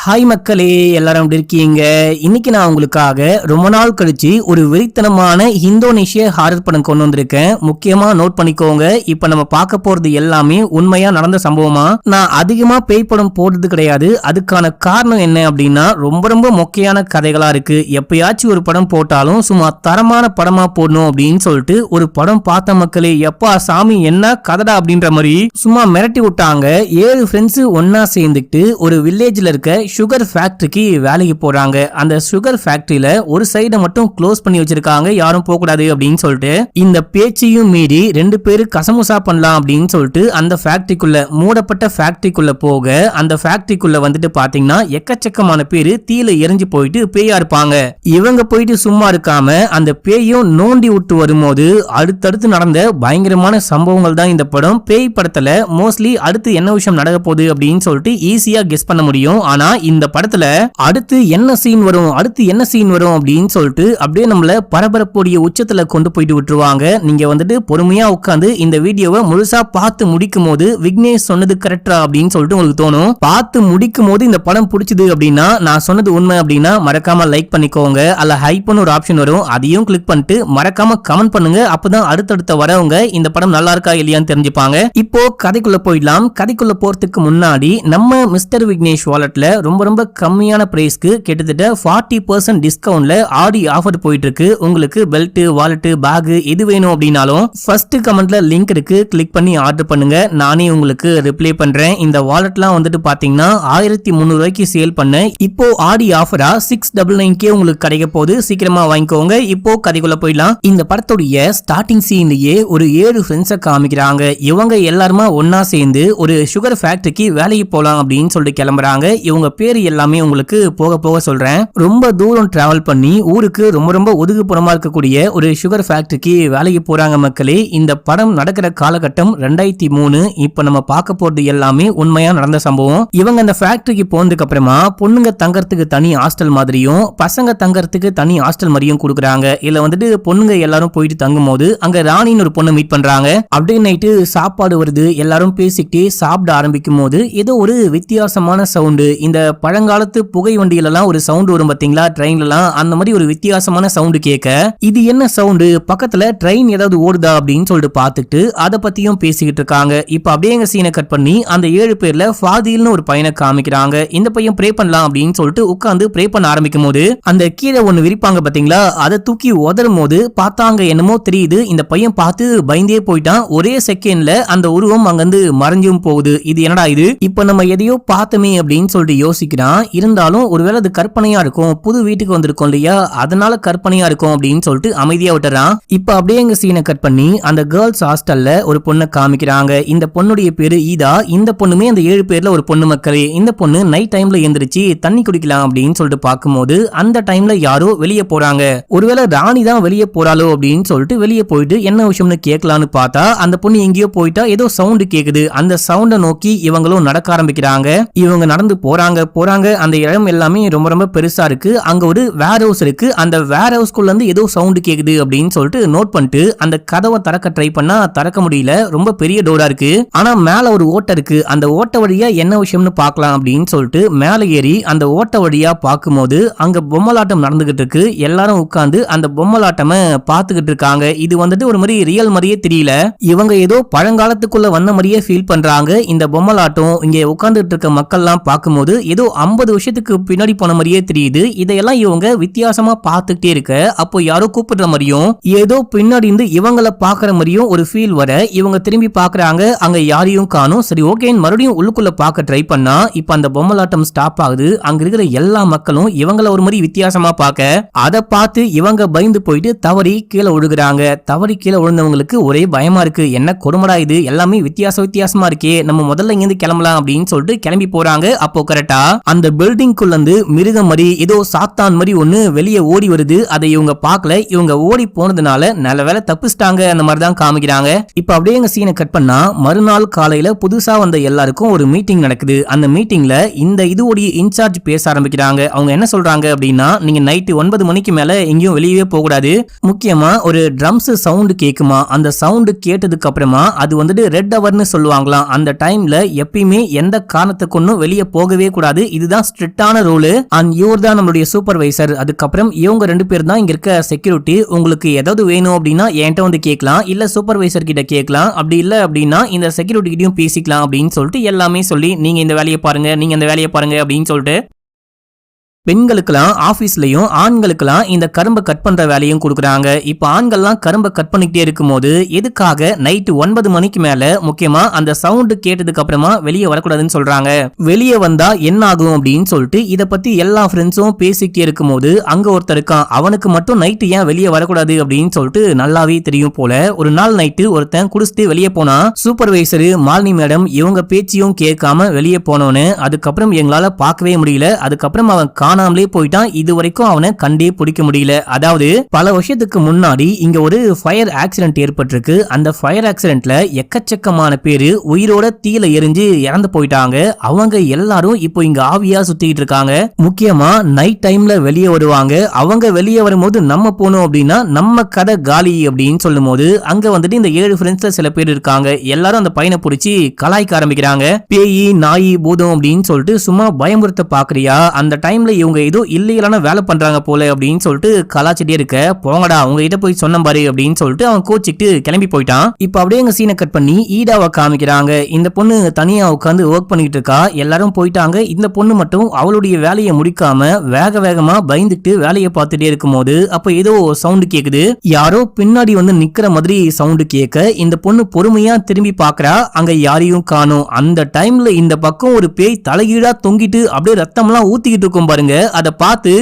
Hi மக்களே, எல்லாரும் எப்படி இருக்கீங்க? இன்னைக்கு நான் உங்களுக்காக ரொம்ப நாள் கழிச்சு ஒரு வெறித்தனமான இந்தோனேஷிய ஹாரர் படம் கொண்டு வந்திருக்கேன். முக்கியமா நோட் பண்ணிக்கோங்க, இப்ப நம்ம பார்க்க போறது எல்லாமே உண்மையா நடந்த சம்பவமா. நான் அதிகமா பேய் படம் போடுறது கிடையாது. அதுக்கான காரணம் என்ன அப்படின்னா, ரொம்ப ரொம்ப மொக்கையான கதைகளா இருக்கு. எப்பயாச்சும் ஒரு படம் போட்டாலும் சும்மா தரமான படமா போடணும் அப்படின்னு சொல்லிட்டு ஒரு படம் பார்த்த மக்களே, எப்பா சாமி என்ன கதடா அப்படின்ற மாதிரி சும்மா மிரட்டி விட்டாங்க. 7 ஃப்ரெண்ட்ஸ் ஒன்னா சேர்ந்துட்டு ஒரு வில்லேஜ்ல இருக்க சுகர் ஃபேக்டரிக்கு வேலைக்கு போறாங்க. அந்த சுகர் ஃபேக்டரியில ஒரு சைட மட்டும் க்ளோஸ் பண்ணி வச்சிருக்காங்க, யாரும் போக கூடாது அப்படின்னு சொல்லிட்டு. இந்த பேச்சையும் மீறி 2 பேரு கசமுசா பண்ணலாம் அப்படின்னு சொல்லிட்டு அந்த ஃபேக்டரிக்குள்ள, மூடப்பட்ட ஃபேக்டரிக்குள்ள போக, அந்த ஃபேக்டரிக்குள்ள வந்துட்டு பாத்தீங்கன்னா எக்கச்சக்கமான பேரு தீயில எரிஞ்சு போயிட்டு பேயா இருப்பாங்க. இவங்க போயிட்டு சும்மா இருக்காம அந்த பேயும் நோண்டி விட்டு வரும்போது அடுத்தடுத்து நடந்த பயங்கரமான சம்பவங்கள் தான் இந்த படம். பேய் படத்துல மோஸ்ட்லி அடுத்து என்ன விஷயம் நடக்க போகுது அப்படின்னு சொல்லிட்டு ஈஸியா கெஸ் பண்ண முடியும். ஆனா இந்த படத்துல அடுத்து என்ன சீன் வரும் அப்படின்னு சொல்லிட்டு அப்படியே நம்மள பரபரப்புடைய உச்சத்துல கொண்டு போயிட்டு விட்டுருவாங்க. நீங்க வந்துட்டு பொறுமையா உட்கார்ந்து இந்த வீடியோவை முழுசா பார்த்து முடிக்கும் போது விக்னேஷ் சொன்னது கரெக்டா அப்படின்னு சொல்லிட்டு உங்களுக்கு தோணும். பார்த்து முடிக்கும் போது இந்த படம் பிடிச்சது அப்படின்னா, நான் சொன்னது உண்மை அப்படின்னா மறக்காம லைக் பண்ணிக்கோங்க. அல்ல ஹைப்னு ஒரு ஆப்ஷன் வரும், அதையும் கிளிக் பண்ணிட்டு மறக்காம கமெண்ட் பண்ணுங்க. அப்பதான் அடுத்தடுத்த வரவங்க இந்த படம் நல்லா இருக்கா இல்லையான்னு தெரிஞ்சுப்பாங்க. இப்போ கதைக்குள்ள போயிடலாம். கதைக்குள்ள போறதுக்கு முன்னாடி நம்ம மிஸ்டர் விக்னேஷ் வாலெட்ல ரொம்ப ரொம்ப கம்மியான பிரைஸ்க்கு கிட்டத்தட்ட 40% டிஸ்கவுண்ட்ல ஆடி ஆஃபர் போயிட்டு இருக்கு. உங்களுக்கு பெல்ட், வாலெட், பேக் எது வேணும் அப்படின்னாலும் ஃபர்ஸ்ட் கமெண்ட்ல லிங்க் இருக்கு, கிளிக் பண்ணி ஆர்டர் பண்ணுங்க. நானே உங்களுக்கு ரிப்ளை பண்றேன். இந்த வாலெட்லாம் வந்துட்டு பாத்தீங்கன்னா 1300 ரூபாய்க்கு சேல் பண்ண இப்போ ஆடி ஆஃபரா 699K உங்களுக்கு கிடைக்க போகுது. சீக்கிரமா வாங்கிக்கோங்க. இப்போ கதைக்குள்ள போயிடலாம். இந்த படத்துடைய ஸ்டார்டிங் சீன்லயே ஒரு 7 ஃப்ரெண்ட்ஸை காமிக்கிறாங்க. இவங்க எல்லாருமா ஒன்னா சேர்ந்து ஒரு சுகர் ஃபேக்டரிக்கு வேலைக்கு போலாம் அப்படின்னு சொல்லிட்டு கிளம்புறாங்க. இவங்க பேரு எல்லாமே உங்களுக்கு போக போக சொல்றேன். ரொம்ப தூரம் டிராவல் பண்ணி ஊருக்கு ரொம்ப ரொம்ப ஒதுக்குப்புறமா இருக்கக்கூடிய ஒரு சுகர் ஃபேக்டரிக்கு வேலைக்கு போறாங்க மக்களே. இந்த படம் நடக்கிற காலகட்டம் 2003. இப்ப நம்ம பார்க்க போறது எல்லாமே உண்மையா நடந்த சம்பவம். இவங்க அந்த ஃபேக்டரிக்கு போனதுக்கு அப்புறமா பொண்ணுங்க தங்கறதுக்கு தனி ஹாஸ்டல் மாதிரியும் பசங்க தங்கறதுக்கு தனி ஹாஸ்டல் மாதிரியும் கொடுக்குறாங்க. இதுல வந்துட்டு பொண்ணுங்க எல்லாரும் போயிட்டு தங்கும் போது அங்க ராணின்னு ஒரு பொண்ணு மீட் பண்றாங்க. அப்படியே நைட்டு சாப்பாடு வருது. எல்லாரும் பேசிக்கிட்டே சாப்பிட ஆரம்பிக்கும் போது ஏதோ ஒரு வித்தியாசமான சவுண்டு, இந்த பழங்காலத்து புகை வண்டியிலலாம் ஒரு சவுண்ட் வரும் பாத்தீங்களா, ட்ரெயின்லாம், அந்த மாதிரி ஒரு வித்தியாசமான சவுண்டு கேட்க, இது என்ன சவுண்டு, பக்கத்துல ட்ரெயின் ஏதாவது ஓடுதா அப்படின்னு சொல்லிட்டு பார்த்துட்டு அதை பத்தியும் பேசிக்கிட்டு இருக்காங்க. இப்ப அப்படியே எங்க சீனை கட் பண்ணி அந்த 7 பேர்ல ஃபாதில்னு ஒரு பையனை காமிக்கிறாங்க. இந்த பையன் ப்ரே பண்ணலாம் அப்படின்னு சொல்லிட்டு உட்கார்ந்து ப்ரே பண்ண ஆரம்பிக்கும் போது அந்த கீழே ஒண்ணு விரிப்பாங்க பாத்தீங்களா, அதை தூக்கி உதரும் போது பார்த்தாங்க என்னமோ தெரியுது. இந்த பையன் பார்த்து பயந்தே போயிட்டான். ஒரே செகண்ட்ல அந்த உருவம் அங்கிருந்து மறைஞ்சும் போகுது. இது என்னடா இது, இப்ப நம்ம எதையோ பார்த்தமே அப்படின்னு சொல்லிட்டு யோசிக்கிறான். இருந்தாலும் ஒருவேளை அது கற்பனையா இருக்கும், புது வீட்டுக்கு வந்திருக்கோம் இல்லையா, அதனால கற்பனையா இருக்கும் அப்படின்னு சொல்லிட்டு அமைதியா விட்டுறான். இப்ப அப்படியே எங்க சீனை கட் பண்ணி அந்த கேர்ள்ஸ் ஹாஸ்டல்ல ஒரு பொண்ணை காமிக்கிறாங்க. இந்த பொண்ணுடைய பேரு ஈதா. இந்த பொண்ணுமே அந்த 7 பேர்ல ஒரு பொண்ணு மக்களே. இந்த பொண்ணு நைட் டைம்ல எந்திரிச்சு தண்ணி குடிக்கலாம் அப்படின்னு சொல்லிட்டு பார்க்கும்போது அந்த டைம்ல யாரோ வெளியே போறாங்க. ஒருவேளை ராணி தான் வெளியே போறாளோ அப்படின்னு சொல்லிட்டு வெளியே போயிட்டு என்ன விஷயம்னு கேட்கலான்னு பார்த்தா அந்த பொண்ணு எங்கேயோ போயிட்டா. ஏதோ சவுண்டு கேக்குது. அந்த சவுண்டை நோக்கி இவங்களும் நடக்க ஆரம்பிக்கிறாங்க. இவங்க நடந்து போறாங்க. அந்த இடம் எல்லாமே ரொம்ப ரொம்ப பெருசா இருக்கு. அங்க ஒரு வேர் ஹவுஸ் இருக்கு. அந்த வேர் ஹவுஸ்க்குள்ள இருந்து ஏதோ சவுண்ட் கேக்குது அப்படின்னு சொல்லிட்டு நோட் பண்ணிட்டு அந்த கதவை திறக்க ட்ரை பண்ணா திறக்க முடியல. ரொம்ப பெரிய டோரா இருக்கு. ஆனா மேல ஒரு ஓட்டை இருக்கு. அந்த ஓட்டை வழியா என்ன விஷயம்னு பார்க்கலாம் அப்படின்னு சொல்லிட்டு மேல ஏறி அந்த ஓட்டை வழியா பார்க்கும்போது அங்க பொம்மலாட்டம் நடந்துகிட்டு இருக்கு. எல்லாரும் உட்கார்ந்து அந்த பொம்மலாட்டமை பார்த்துக்கிட்டு இருக்காங்க. இது வந்துட்டு ஒரு மாதிரி ரியல் மாதிரியே தெரியல. இவங்க ஏதோ பழங்காலத்துக்குள்ள வந்த மாதிரியே ஃபீல் பண்றாங்க. இந்த பொம்மலாட்டம் இங்க உட்கார்ந்துட்டு இருக்க மக்கள்லாம் பார்க்கும்போது ஏதோ 50 வருஷத்துக்கு பின்னாடி போன மாதிரியே தெரியுது. இதையெல்லாம் இவங்க வித்தியாசமா பார்த்துக்கிட்டே இருக்க, அப்போ யாரோ கூப்பிடுற மாதிரியும் ஏதோ பின்னாடி இருந்து இவங்கள பாக்குற மாதிரியும் ஒரு ஃபீல் வர, இவங்க திரும்பி பாக்குறாங்க. அங்க யாரையும் காணும். சரி ஓகே, மறுபடியும் உள்ளுக்குள்ள பார்க்க ட்ரை பண்ணா இப்ப அந்த பொம்மலாட்டம் ஸ்டாப் ஆகுது. அங்க இருக்கிற எல்லா மக்களும் இவங்கள ஒரு மாதிரி வித்தியாசமா பார்க்க, அதை பார்த்து இவங்க பயந்து போயிட்டு தவறி கீழே விழுகிறாங்க. தவறி கீழே விழுந்தவங்களுக்கு ஒரே பயமா இருக்கு. என்ன கொடுமடா இது, எல்லாமே வித்தியாசமா இருக்கே, நம்ம முதல்ல இங்கிருந்து கிளம்பலாம் அப்படின்னு சொல்லிட்டு கிளம்பி போறாங்க. அப்போ கரெக்டா அந்த பில்டிங்குள்ள இருந்து மிருகம் மாதிரி ஏதோ சாத்தான் மாதிரி ஒண்ணு வெளியே ஓடி வருது. அதை இவங்க பார்க்கல. இவங்க ஓடி போனதுனால நல்ல வேலை தப்பிச்சிட்டாங்க. அந்த மாதிரி தான் காமிக்கிறாங்க. இப்ப அப்படியே எங்க சீனை கட் பண்ணா மறுநாள் காலையில புதுசா வந்த எல்லாருக்கும் ஒரு மீட்டிங் நடக்குது. அந்த மீட்டிங்ல இந்த இதுவோடைய இன்சார்ஜ் பேச ஆரம்பிக்கிறாங்க. அவங்க என்ன சொல்றாங்க அப்படின்னா, நீங்க நைட்டு 9 மணிக்கு மேல எங்கேயும் வெளியே போக கூடாது. முக்கியமா ஒரு ட்ரம்ஸ் சவுண்ட் கேக்குமா, அந்த சவுண்ட் கேட்டதுக்கு அப்புறமா அது வந்துட்டு ரெட் ஹவர்னு சொல்லுவாங்களாம். அந்த டைம்ல எப்பயுமே எந்த காரணத்துக்கு ஒன்னும் வெளியே போகவே கூடாது. கிடையாது, இதுதான் ஸ்ட்ரிக்டான ரூல் அண்ட் இவர் தான் நம்மளுடைய சூப்பர்வைசர். அதுக்கப்புறம் இவங்க 2 பேர் தான் இங்க இருக்க செக்யூரிட்டி. உங்களுக்கு ஏதாவது வேணும் அப்படின்னா என்கிட்ட வந்து கேட்கலாம், இல்ல சூப்பர்வைசர் கிட்ட கேட்கலாம், அப்படி இல்ல அப்படின்னா இந்த செக்யூரிட்டி கிட்டயும் பேசிக்கலாம் அப்படின்னு சொல்லிட்டு எல்லாமே சொல்லி நீங்க இந்த வேலையை பாருங்க, நீங்க இந்த வேலையை பாருங்க அப்படின்னு சொல்லிட்டு பெண்களுக்கெல்லாம் ஆபீஸ்லயும் ஆண்களுக்கெல்லாம் இந்த கரும்பை கட் பண்ற வேலையும் கொடுக்குறாங்க. இப்ப ஆண்கள்லாம் கரும்பை கட் பண்ணிக்கிட்டே இருக்கும்போது எதுக்காக நைட்டு 9 மணிக்கு மேல முக்கியமா அந்த சவுண்டு கேட்டதுக்கு அப்புறமா வெளியே வரக்கூடாதுன்னு சொல்றாங்க. வெளியே வந்தா என்ன ஆகும் அப்படின்னு சொல்லிட்டு இத பத்தி எல்லா ஃப்ரெண்ட்ஸும் பேசிக்கிட்டே இருக்கும்போது அங்க ஒருத்தர் இருக்கான். அவனுக்கு மட்டும் நைட்டு ஏன் வெளியே வரக்கூடாது அப்படின்னு சொல்லிட்டு நல்லாவே தெரியும் போல. ஒரு நாள் நைட்டு ஒருத்தன் குடிச்சிட்டு வெளியே போனா சூப்பர்வைசரு மாலினி மேடம் இவங்க பேச்சியும் கேட்காம வெளியே போனோன்னு அதுக்கப்புறம் எங்களால பார்க்கவே முடியல. அதுக்கப்புறம் அவன் காணாமலே போயிட்டான். இது வரைக்கும் அவனை கண்டே பிடிக்க முடியல. அதாவது பல வருஷத்துக்கு முன்னாடி இங்க ஒரு ஃபயர் ஆக்சிடென்ட் ஏற்பட்டிருக்கு. அந்த ஃபயர் ஆக்சிடென்ட்ல எக்கச்சக்கமான பேரு உயிரோட தீயில எரிஞ்சு இறந்து போயிட்டாங்க. அவங்க எல்லாரும் இப்போ இங்க ஆவியா சுத்திட்டு இருக்காங்க. முக்கியமா நைட் டைம்ல வெளியே வருவாங்க. அவங்க வெளியே வரும்போது நம்ம போனோம் அப்படின்னா நம்ம கதை காலி அப்படின்னு சொல்லும் போது அங்க வந்துட்டு இந்த 7 ஃப்ரெண்ட்ஸ்ல சில பேர் இருக்காங்க. எல்லாரும் அந்த பையனை பிடிச்சி கலாய்க்க ஆரம்பிக்கிறாங்க. பேயி நாயி பூதம் அப்படின்னு சொல்லிட்டு சும்மா பயமுறுத்த பாக்குறியா, அந்த டைம்ல இவங்க ஏதோ இல்லீகலான வேலை பண்றாங்க போல அப்படின்னு சொல்லிட்டு கலாச்சிட்டே இருக்க, போங்கடா அவங்க கிட்ட போய் சொன்ன பாரு அப்படின்னு சொல்லிட்டு அவன் கோச்சிட்டு கிளம்பி போயிட்டான். இப்ப அப்படியே எங்க சீனை கட் பண்ணி ஈடாவை காமிக்கிறாங்க. இந்த பொண்ணு தனியா உட்காந்து ஒர்க் பண்ணிட்டு இருக்கா. எல்லாரும் போயிட்டாங்க. இந்த பொண்ணு மட்டும் அவளுடைய வேலையை முடிக்காம வேக வேகமா பயந்துட்டு வேலையை பார்த்துட்டே இருக்கும்போது அப்ப ஏதோ சவுண்ட் கேக்குது. யாரோ பின்னாடி வந்து நிக்கிற மாதிரி சவுண்ட் கேட்க இந்த பொண்ணு பொறுமையா திரும்பி பாக்குறா. அங்க யாரையும் காணோம். அந்த டைம்ல இந்த பக்கம் ஒரு பேய் தலைகீழா தொங்கிட்டு அப்படியே ரத்தம்லாம் ஊத்திக்கிட்டு இருக்கும் பாருங்க. அதை பார்த்து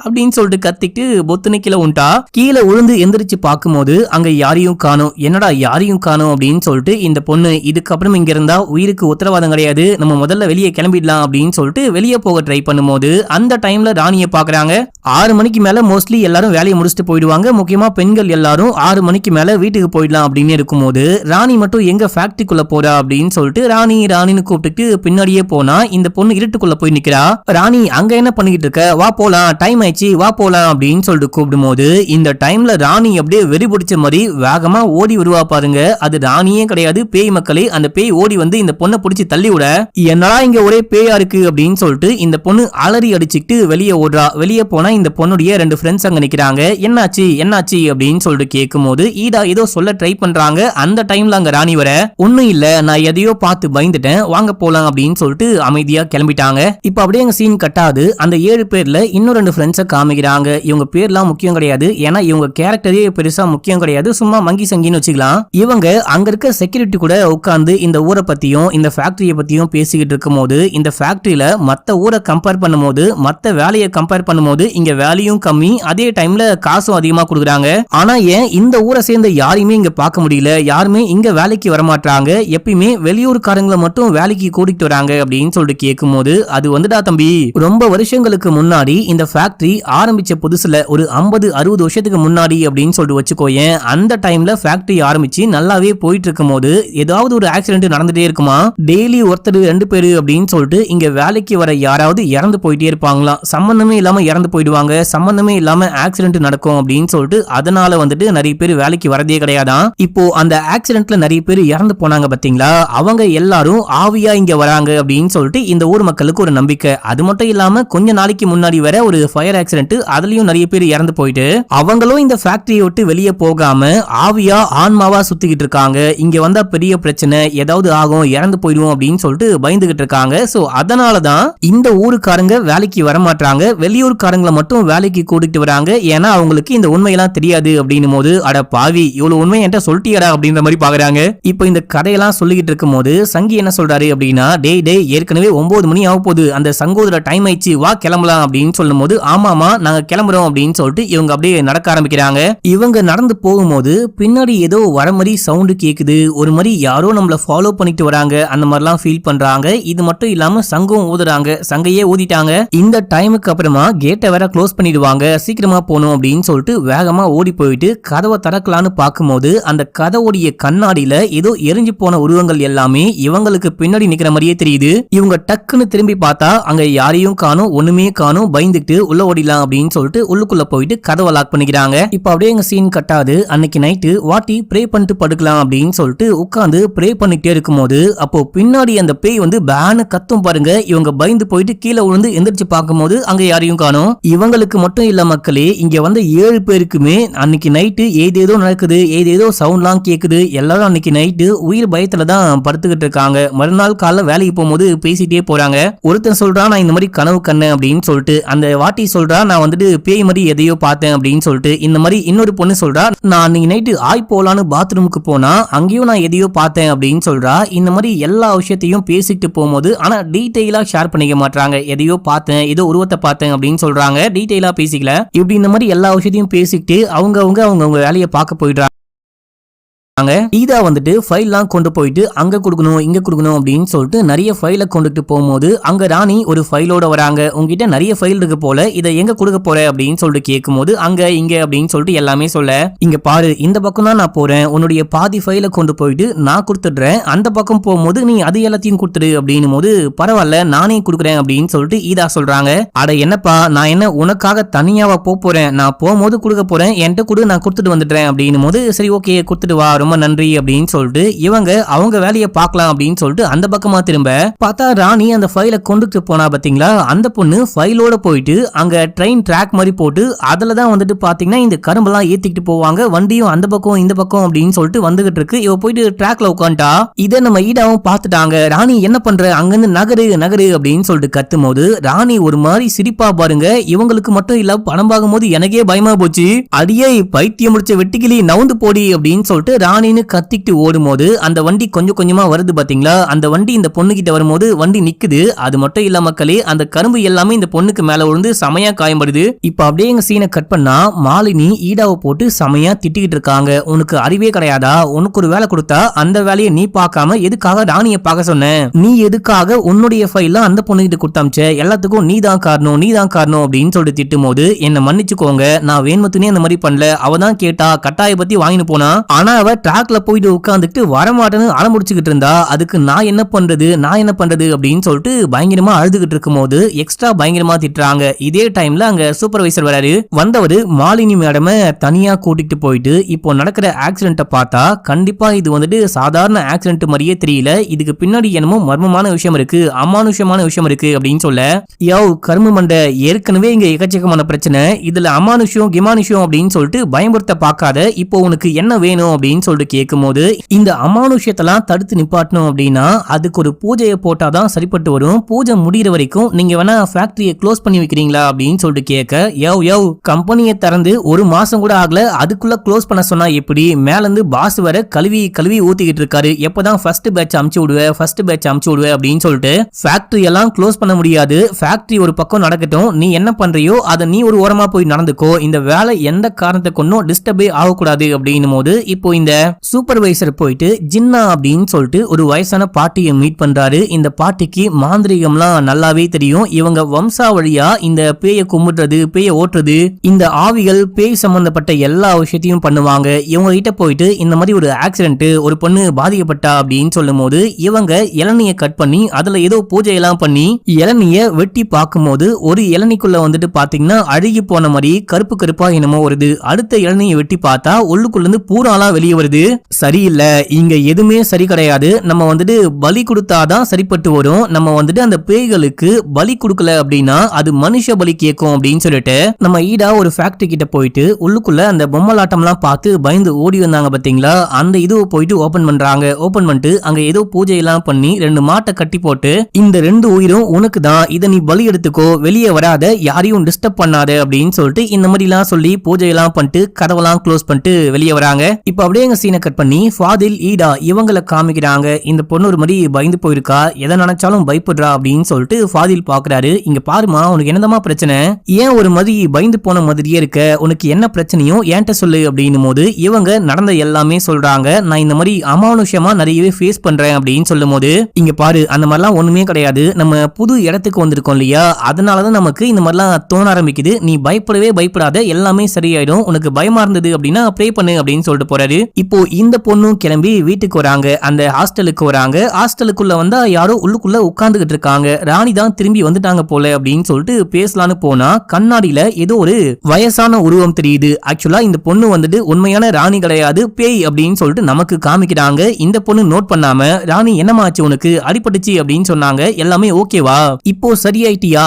அப்படின்னு சொல்லிட்டு கத்திட்டு பொத்துனை கீழே உண்டா. கீழே விழுந்து எந்திரிச்சு பார்க்கும்போது அங்க யாரையும் காணோம். என்னடா யாரையும் காணோம் அப்படின்னு சொல்லிட்டு இந்த பொண்ணு இதுக்கப்புறம் இங்க இருந்தா உயிருக்கு உத்தரவாதம் கிடையாது, நம்ம முதல்ல வெளியே கிளம்பிடலாம் அப்படின்னு சொல்லிட்டு வெளியே போக ட்ரை பண்ணும்போது அந்த டைம்ல ராணியை பாக்குறாங்க. 6 மணிக்கு மேல மோஸ்ட்லி எல்லாரும் வேலையை முடிச்சுட்டு போயிடுவாங்க. முக்கியமா பெண்கள் எல்லாரும் 6 மணிக்கு மேல வீட்டுக்கு போயிடலாம் அப்படின்னு இருக்கும்போது ராணி மட்டும் எங்க ஃபேக்டரிக்குள்ள போறா அப்படின்னு சொல்லிட்டு ராணின்னு கூப்பிட்டு பின்னாடியே போனா இந்த பொண்ணு இருட்டுக்குள்ள போய் நிக்கிறா. ராணி அங்க என்ன பண்ணிக்கிட்டு இருக்க, வா போலாம், டைம் வா போலாம் அப்படின்னு சொல்லிட்டு கூப்பிடும் போது இந்த டைம்ல ராணி அப்படியே வெறி பிடிச்ச மாதிரி வேகமா ஓடி வருவா பாருங்க. அது ராணியே கிடையாது, பேய் மக்களே. அந்த பேய் ஓடி வந்து இந்த பொண்ணை பிடிச்சி தள்ளி விட, என்னடா இங்க ஒரே பேயா இருக்கு அப்படின்னு சொல்லிட்டு இந்த பொண்ணு அலறி அடிச்சுட்டு வெளியே ஓடுறா. வெளியே போனா இந்த பொண்ணுடைய 2 ஃப்ரெண்ட்ஸ் அங்க நிக்கிறாங்க. என்னாச்சு என்னாச்சு அப்படின்னு சொல்லிட்டு கேட்கும் போது ஈடா ஏதோ சொல்ல ட்ரை பண்றாங்க. அந்த டைம்ல அங்க ராணி வர, ஒண்ணும் இல்ல நான் எதையோ பார்த்து பயந்துட்டேன், வாங்க போலாம் அப்படின்னு சொல்லிட்டு அமைதியா கிளம்பிட்டாங்க. இப்ப அப்படியே எங்க சீன் கட்டாது. அந்த 7 பேர்ல இன்னும் 2 ஃப்ரெண்ட்ஸ் காமிக்கிறாங்க. இவங்க பேர்லாம் முக்கியம் கிடையாது, ஏன்னா இவங்க கேரக்டரே பெருசா முக்கியம் கிடையாது, சும்மா மங்கி சங்கின்னு வச்சுக்கலாம். இவங்க அங்க இருக்க செக்யூரிட்டி கூட உட்கார்ந்து இந்த ஊரை பத்தியும் இந்த ஃபேக்டரியை பத்தியும் பேசிக்கிட்டு இருக்கும் போது இந்த ஃபேக்டரியில மத்த ஊரை கம்பேர் பண்ணும்போது மத்த வேலையை கம்பேர் பண்ணும்போது இங்க வேலையும் கம்மி, அதே டைம்ல காசும் அதிகமா கொடுக்குறாங்க. ஆனா ஏன் இந்த ஊரை சேர்ந்த யாரையுமே இங்க பார்க்க முடியல, யாருமே இங்க வேலைக்கு வரமாட்டாங்க, எப்பயுமே வெளியூர்காரங்களை மட்டும் வேலைக்கு கூட்டிட்டு வராங்க அப்படின்னு சொல்லிட்டு கேட்கும் போது அது வந்துடா தம்பி, ரொம்ப வருஷங்களுக்கு முன்னாடி இந்த ஃபேக்டரி ஆரம்பிச்ச புதுசுல ஒரு 50-60 வருஷத்துக்கு முன்னாடி அப்படின்னு சொல்லிட்டு வச்சுக்கோயேன். அந்த டைம்ல ஃபேக்டரி ஆரம்பிச்சு நல்லாவே போயிட்டு இருக்கும் போது ஏதாவது ஒரு ஆக்சிடென்ட் நடந்துட்டே இருக்குமா. டெய்லி ஒருத்தர் 2 பேரு அப்படின்னு சொல்லிட்டு இங்க வேலைக்கு வர யாராவது இறந்து போயிட்டே இருப்பாங்களாம். சம்பந்தமே இல்லாம இறந்து போயிடுவாங்க, சம்பந்தமே இல்லாம ஆக்சிடென்ட் நடக்கும் அப்படின்னு சொல்லிட்டு அதனால வந்துட்டு நிறைய பேர் வேலைக்கு வரதே கிடையாதான். இப்போ அந்த ஆக்சிடென்ட்ல நிறைய பேர் இறந்து போனாங்க பாத்தீங்களா, அவங்க எல்லாரும் ஆவியா இங்க வராங்க அப்படின்னு சொல்லிட்டு இந்த ஊர் மக்களுக்கு ஒரு நம்பிக்கை. அது மட்டும் இல்லாம கொஞ்ச நாளைக்கு முன்னாடி வர ஒரு ஃபயர் ஆக்சிடென்ட், அதுலயும் நிறைய பேர் இறந்து போயிட்டு அவங்களும் இந்த ஃபேக்டரியை விட்டு வெளியே போகாம ஆவியா ஆன்மாவா சுத்திக்கிட்டு இருக்காங்க. இங்க வந்தா பெரிய பிரச்சனை, ஏதாவது ஆகும், இறந்து போயிடுவோம் அப்படின்னு சொல்லிட்டு பயந்துகிட்டு இருக்காங்க. சோ அதனாலதான் இந்த ஊருக்காரங்க வேலைக்கு வரமாட்டாங்க, வெளியூர்காரங்களை மட்டும் வேலைக்கு கூட்டிட்டு வராங்க. ஏன்னா அவங்களுக்கு இந்த உண்மையெல்லாம் தெரியாது அப்படின்னும் போது அட பாவி இவ்வளவு உண்மை என்கிட்ட சொல்லிட்டியடா அப்படின்ற மாதிரி பாக்குறாங்க. இப்போ இந்த கதையெல்லாம் சொல்லிக்கிட்டு இருக்கும் போது சங்கி என்ன சொல்றாரு அப்படின்னா, டேய் ஏற்கனவே 9 மணி ஆக போகுது, அந்த சங்கோதர டைம் ஆயிடுச்சு, வா கிளம்பலாம் அப்படின்னு சொல்லும் போது ஆமாமா நாங்க கிளம்புறோம் அப்படின்னு சொல்லிட்டு இவங்க அப்படியே நடக்க ஆரம்பிக்கிறாங்க. இவங்க நடந்து போகும்போது பின்னாடி ஏதோ வர மாதிரி சவுண்ட் கேக்குது, ஒரு மாதிரி யாரோ நம்மள ஃபாலோ பண்ணிட்டு வராங்க அந்த மாதிரிலாம் ஃபீல் பண்றாங்க. இது மட்டும் இல்லாம சங்கம் ஊதுறாங்க, சங்கையே ஊதிட்டாங்க. இந்த டைமுக்கு அப்புறமா கேட்டை வேற க்ளோஸ் பண்ணிடுவாங்க, சீக்கிரமா போகணும் அப்படின்னு சொல்லிட்டு வேகமா ஓடி போயிட்டு கதவை திறக்கலான்னு பார்க்கும்போது அந்த கதவுடைய கண்ணாடியில ஏதோ எரிஞ்சு போன உருவங்கள் எல்லாமே இவங்களுக்கு பின்னாடி நிக்கிற மாதிரியே தெரியுது. இவங்க டக்குன்னு திரும்பி பார்த்தா அங்க யாரையும் காணும், ஒண்ணுமே காணும், பயந்துட்டு உள்ள ஓடிலாம் அப்படின்னு சொல்லிட்டு உள்ளுக்குள்ள போயிட்டு கதவை லாக் பண்ணிக்கிறாங்க. இப்ப அப்படியே எங்க சீன் கட்டாது. அன்னைக்கு நைட்டு வாட்டி ப்ரே பண்ணிட்டு படுக்கலாம் அப்படின்னு சொல்லிட்டு உட்காந்து ப்ரே பண்ணிட்டே இருக்கும்போது அப்போ பின்னாடி அந்த பேய் வந்து பேனு கத்தும் பாருங்க. இவங்க பயந்து போயிட்டு கீழே விழுந்து எந்திரிச்சு பார்க்கும்போது அங்க யாரையும் காணோம். இவங்களுக்கு மட்டும் இல்ல மக்களே, இங்க வந்து 7 பேருக்குமே அன்னைக்கு நைட்டு ஏதேதோ நடக்குது, ஏதேதோ சவுண்ட்லாம் கேக்குது. எல்லாரும் அன்னைக்கு நைட்டு உயிர் பயத்துல தான் படுத்துக்கிட்டு இருக்காங்க. மறுநாள் காலைல வேலைக்கு போகும்போது பேசிட்டே போறாங்க. ஒருத்தன் சொல்றான் நான் இந்த மாதிரி கனவு கண்ணு அப்படின்னு சொல்லிட்டு, அந்த வாட்டி சொல்றா நான் வந்துட்டு பேய் மாதிரி எதையோ பார்த்தேன் அப்படின்னு சொல்லிட்டு. இந்த மாதிரி இன்னொரு பொண்ணு சொல்றா நான் அன்னைக்கு நைட்டு ஆய் போலான்னு பாத்ரூமுக்கு போனா அங்கேயும் நான் எதையோ பார்த்தேன் அப்படின்னு சொல்றா. இந்த மாதிரி எல்லா விஷயத்தையும் பேசிட்டு போகும்போது ஆனா டீடைலா ஷேர் பண்ணிக்க மாட்டாங்க. எதையோ பார்த்தேன், ஏதோ உருவத்தை பார்த்தேன் அப்படின்னு சொல்றாங்க. டீடைலா பேசிக்கல. இப்படி இந்த மாதிரி எல்லா விஷயத்தையும் பேசிக்கிட்டு அவங்க வேலையை பார்க்க போயிடுறாங்க. ஈதா வந்துட்டு ஃபைல்லாம் கொண்டு போயிட்டு அங்க கொடுக்கணும் இங்க கொடுக்கணும் அப்படின்னு சொல்லிட்டு நிறைய ஃபைலை கொண்டுட்டு போகும்போது அங்க ராணி ஒரு ஃபைலோட வராங்க. உங்ககிட்ட நிறைய ஃபைல் இருக்கு போல, இதை எங்க கொடுக்க போற அப்படின்னு சொல்லிட்டு கேட்கும்போது அங்க இங்க அப்படின்னு சொல்லிட்டு எல்லாமே சொல்ல, இங்க பாரு இந்த பக்கம் தான் நான் போறேன், உன்னுடைய பாதி ஃபைலை கொண்டு போயிட்டு நான் கொடுத்துடுறேன், அந்த பக்கம் போகும்போது நீ அது எல்லாத்தையும் கொடுத்துடு அப்படின்னும் போது பரவாயில்ல நானே கொடுக்குறேன் அப்படின்னு சொல்லிட்டு ஈதா சொல்றாங்க. அட என்னப்பா நான் என்ன உனக்காக தனியாவா போறேன், நான் போகும்போது கொடுக்க போறேன், என்கிட்ட கொடு நான் கொடுத்துட்டு வந்துடுறேன் அப்படின்னும் போது சரி ஓகே கொடுத்துட்டு வா ரொம்ப நன்றி அப்படின்னு சொல்லிட்டு இவங்க அவங்க வேலையை பார்க்கலாம் அப்படின்னு சொல்லிட்டு அந்த பக்கமா திரும்ப பார்த்தா ராணி அந்த ஃபைலை கொண்டுட்டு போனா பாத்தீங்களா. அந்த பொண்ணு ஃபைலோட போயிட்டு அங்க ட்ரெயின் ட்ராக் மாதிரி போட்டு அதுலதான் வந்துட்டு பாத்தீங்கன்னா இந்த கரும்பெல்லாம் ஏத்திக்கிட்டு போவாங்க. வண்டியும் அந்த பக்கம் இந்த பக்கம் அப்படின்னு சொல்லிட்டு வந்துகிட்டு இருக்கு. இவ போயிட்டு ட்ராக்ல உட்காந்துட்டா. இதை நம்ம ஈடாவும் பார்த்துட்டாங்க. ராணி என்ன பண்ற அங்கிருந்து நகரு நகரு அப்படின்னு சொல்லிட்டு கத்தும் போது ராணி ஒரு மாதிரி சிரிப்பா பாருங்க. இவங்களுக்கு மட்டும் இல்ல பணம் பார்க்கும் போது எனக்கே பயமா போச்சு. அடியே பைத்தியம் முடிச்ச வெட்டிக்கிளி நவுந்து போடி அப்படின்னு சொல்லிட்டு ராணின்னு கத்திக்கிட்டு ஓடும் போது அந்த வண்டி கொஞ்சம் கொஞ்சமா வருது பாத்தீங்களா. அந்த வண்டி இந்த பொண்ணு கிட்ட வரும்போது வண்டி நிக்குது. அது மட்டும் இல்ல மக்களே, அந்த கரும்பு எல்லாமே இந்த பொண்ணுக்கு மேல விழுந்து செமையா காயம்படுது. இப்ப அப்படியே எங்க சீனை கட் பண்ணா மாலினி ஈடாவை போட்டு செமையா திட்டிக்கிட்டு இருக்காங்க. உனக்கு அறிவே கிடையாதா, உனக்கு ஒரு வேலை கொடுத்தா அந்த வேலையை நீ பார்க்காம எதுக்காக ராணியை பார்க்க சொன்ன, நீ எதுக்காக உன்னுடைய ஃபைல அந்த பொண்ணு கிட்ட கொடுத்தாமிச்ச, எல்லாத்துக்கும் நீ தான் காரணம் அப்படின்னு சொல்லிட்டு திட்டும் போது என்ன மன்னிச்சுக்கோங்க, நான் வேணுமத்துனே அந்த மாதிரி பண்ணல, அவ தான் கேட்டா கட்டாய பத்தி வாங்கிட்டு போனா, ஆனா அவ ட்ராக்ல போயிட்டு உட்காந்துட்டு வரமாட்டேன்னு அலமுடிச்சுக்கிட்டு இருந்தா. அதுக்கு நான் என்ன பண்றது அப்படின்னு சொல்லிட்டு பயங்கரமா அழுதுகிட்டு இருக்கும் போது எக்ஸ்ட்ரா பயங்கரமா திட்டுறாங்க. இதே டைம்ல அங்க சூப்பர்வைசர் வராரு. வந்தவரு மாலினி மேடம தனியா கூட்டிட்டு போயிட்டு இப்போ நடக்கிற ஆக்சிடென்ட்டை பார்த்தா கண்டிப்பா இது வந்துட்டு சாதாரண ஆக்சிடென்ட் மாதிரியே தெரியல, இதுக்கு பின்னாடி என்னமோ மர்மமான விஷயம் இருக்கு, அமானுஷமான விஷயம் இருக்கு அப்படின்னு சொல்ல, கரும்பு மண்டை ஏற்கனவே இங்க எக்கச்சக்கமான பிரச்சனை, இதுல அமானுஷம் கிமானுஷம் அப்படின்னு சொல்லிட்டு பயமுறுத்த பார்க்காத, இப்போ உனக்கு என்ன வேணும் அப்படின்னு சொல்லிட்டு கேட்கும்போது இந்த அமானுஷ்யத்தெல்லாம் தடுத்து நிப்பாட்டணும் அப்படின்னா அதுக்கு ஒரு பூஜையை போட்டாதான் சரிப்பட்டு வரும், பூஜை முடிகிற வரைக்கும் நீங்க வேணா ஃபேக்டரியை க்ளோஸ் பண்ணி வைக்கிறீங்களா அப்படின்னு சொல்லிட்டு கேட்க, கம்பெனியை திறந்து ஒரு மாசம் கூட ஆகல அதுக்குள்ள க்ளோஸ் பண்ண சொன்னா எப்படி, மேல இருந்து பாஸ் வர கழுவி ஊத்திக்கிட்டு இருக்காரு, எப்பதான் ஃபர்ஸ்ட் பேட்ச் அமுச்சு விடுவே அப்படின்னு சொல்லிட்டு ஃபேக்டரி எல்லாம் க்ளோஸ் பண்ண முடியாது, ஃபேக்டரி ஒரு பக்கம் நடக்கட்டும், நீ என்ன பண்றியோ அதை நீ ஒரு ஓரமா போய் நடந்துக்கோ, இந்த வேலை எந்த காரணத்தை கொண்டும் டிஸ்டர்பே ஆகக்கூடாது அப்படின்னும் போது இப்போ இந்த சூப்பர்வைசர் போயிட்டு ஜின்னா அப்படின்னு சொல்லிட்டு ஒரு வயசான பாட்டியை மீட் பண்றாரு. இந்த பாட்டிக்கு மாந்திரிகம்லாம் நல்லாவே தெரியும். இவங்க வம்சா வழியா இந்த பேயை கும்பிடுறது, பேயை ஓட்டுறது, இந்த ஆவிகள் பேய் சம்பந்தப்பட்ட எல்லா விஷயத்தையும் பண்ணுவாங்க. இவங்க கிட்ட போயிட்டு இந்த மாதிரி ஒரு ஆக்சிடென்ட், ஒரு பொண்ணு பாதிக்கப்பட்டா அப்படின்னு சொல்லும் போது இவங்க இளநிய கட் பண்ணி அதுல ஏதோ பூஜை எல்லாம் பண்ணி இளநிய வெட்டி பார்க்கும்போது ஒரு இளநிக்குள்ள வந்துட்டு பாத்தீங்கன்னா அழுகி போன மாதிரி கருப்பா என்னமோ வருது. அடுத்த இளநியை வெட்டி பார்த்தா உள்ளுக்குள்ள இருந்து பூராலாம் வெளியே வருது. சரியில்லை, இங்க எதுவுமே சரி கிடையாது, நம்ம வந்துட்டு பலி கொடுத்தாதான் சரிப்பட்டு வரும், நம்ம வந்துட்டு அந்த பேய்களுக்கு பலி கொடுக்கல அப்படின்னா அது மனுஷ பலி கேட்கும் அப்படின்னு சொல்லிட்டு நம்ம ஈடா ஒரு ஃபேக்டரி கிட்ட போயிட்டு உள்ளுக்குள்ள அந்த பொம்மலாட்டம் எல்லாம் பார்த்து பயந்து ஓடி வந்தாங்க பாத்தீங்களா. அந்த இதுவை போயிட்டு ஓபன் பண்றாங்க. ஓபன் பண்ணிட்டு அங்க ஏதோ பூஜை எல்லாம் பண்ணி 2 மாட்டை கட்டி போட்டு இந்த 2 உயிரும் உனக்கு தான், இதை நீ பலி எடுத்துக்கோ, வெளியே வராத, யாரையும் டிஸ்டர்ப் பண்ணாத அப்படின்னு சொல்லிட்டு இந்த மாதிரி எல்லாம் சொல்லி பூஜை எல்லாம் பண்ணிட்டு கதவெல்லாம் க்ளோஸ் பண்ணிட்டு வெளியே வராங்க. இப்ப அப்படியே எங்க சீனை கட் பண்ணி ஃபாதில் ஈடா இவங்களை காமிக்கிறாங்க. இந்த பொண்ணு ஒரு மாதிரி பயந்து போயிருக்கா, எதை நினைச்சாலும் பயப்படுறா அப்படின்னு சொல்லிட்டு ஃபாதில் பாக்குறாரு. இங்க பாருமா உனக்கு என்னதமா பிரச்சனை, ஏன் ஒரு மாதிரி பயந்து போன மாதிரியே இருக்க, உனக்கு என்ன பிரச்சனையும் என்கிட்ட சொல்லு அப்படின்னும் போது இவங்க நடந்த எல்லாமே சொல்றாங்க. நான் இந்த மாதிரி அமானுஷமா நிறையவே ஃபேஸ் பண்றேன் அப்படின்னு சொல்லும் போது இங்க பாரு அந்த மாதிரிலாம் ஒண்ணுமே கிடையாது, நம்ம புது இடத்துக்கு வந்திருக்கோம் இல்லையா, அதனாலதான் நமக்கு இந்த மாதிரிலாம் தோண ஆரம்பிக்குது, நீ பயப்படவே பயப்படாத, எல்லாமே சரியாயிடும், உனக்கு பயமா இருந்தது அப்படின்னா ப்ரே பண்ணு அப்படின்னு சொல்லிட்டு போறாரு. இப்போ இந்த பொண்ணும் கிளம்பி வீட்டுக்கு வராங்க, அந்த ஹாஸ்டலுக்கு வராங்க. ஹாஸ்டலுக்குள்ள வந்தா யாரோ உள்ளுக்குள்ள உட்கார்ந்துகிட்டு இருக்காங்க. ராணி தான் திரும்பி வந்துட்டாங்க போல அப்படின்னு சொல்லிட்டு பேசலான்னு போனா கண்ணாடியில ஏதோ ஒரு வயசான உருவம் தெரியுது. ஆக்சுவலா இந்த பொண்ணு வந்துட்டு உண்மையான ராணி கிடையாது, பேய் அப்படின்னு சொல்லிட்டு நமக்கு காமிக்கிறாங்க. இந்த பொண்ணு நோட் பண்ணாம ராணி என்னமாச்சு உனக்கு அடிபட்டுச்சு அப்படின்னு சொன்னாங்க. எல்லாமே ஓகேவா, இப்போ சரியாயிட்டியா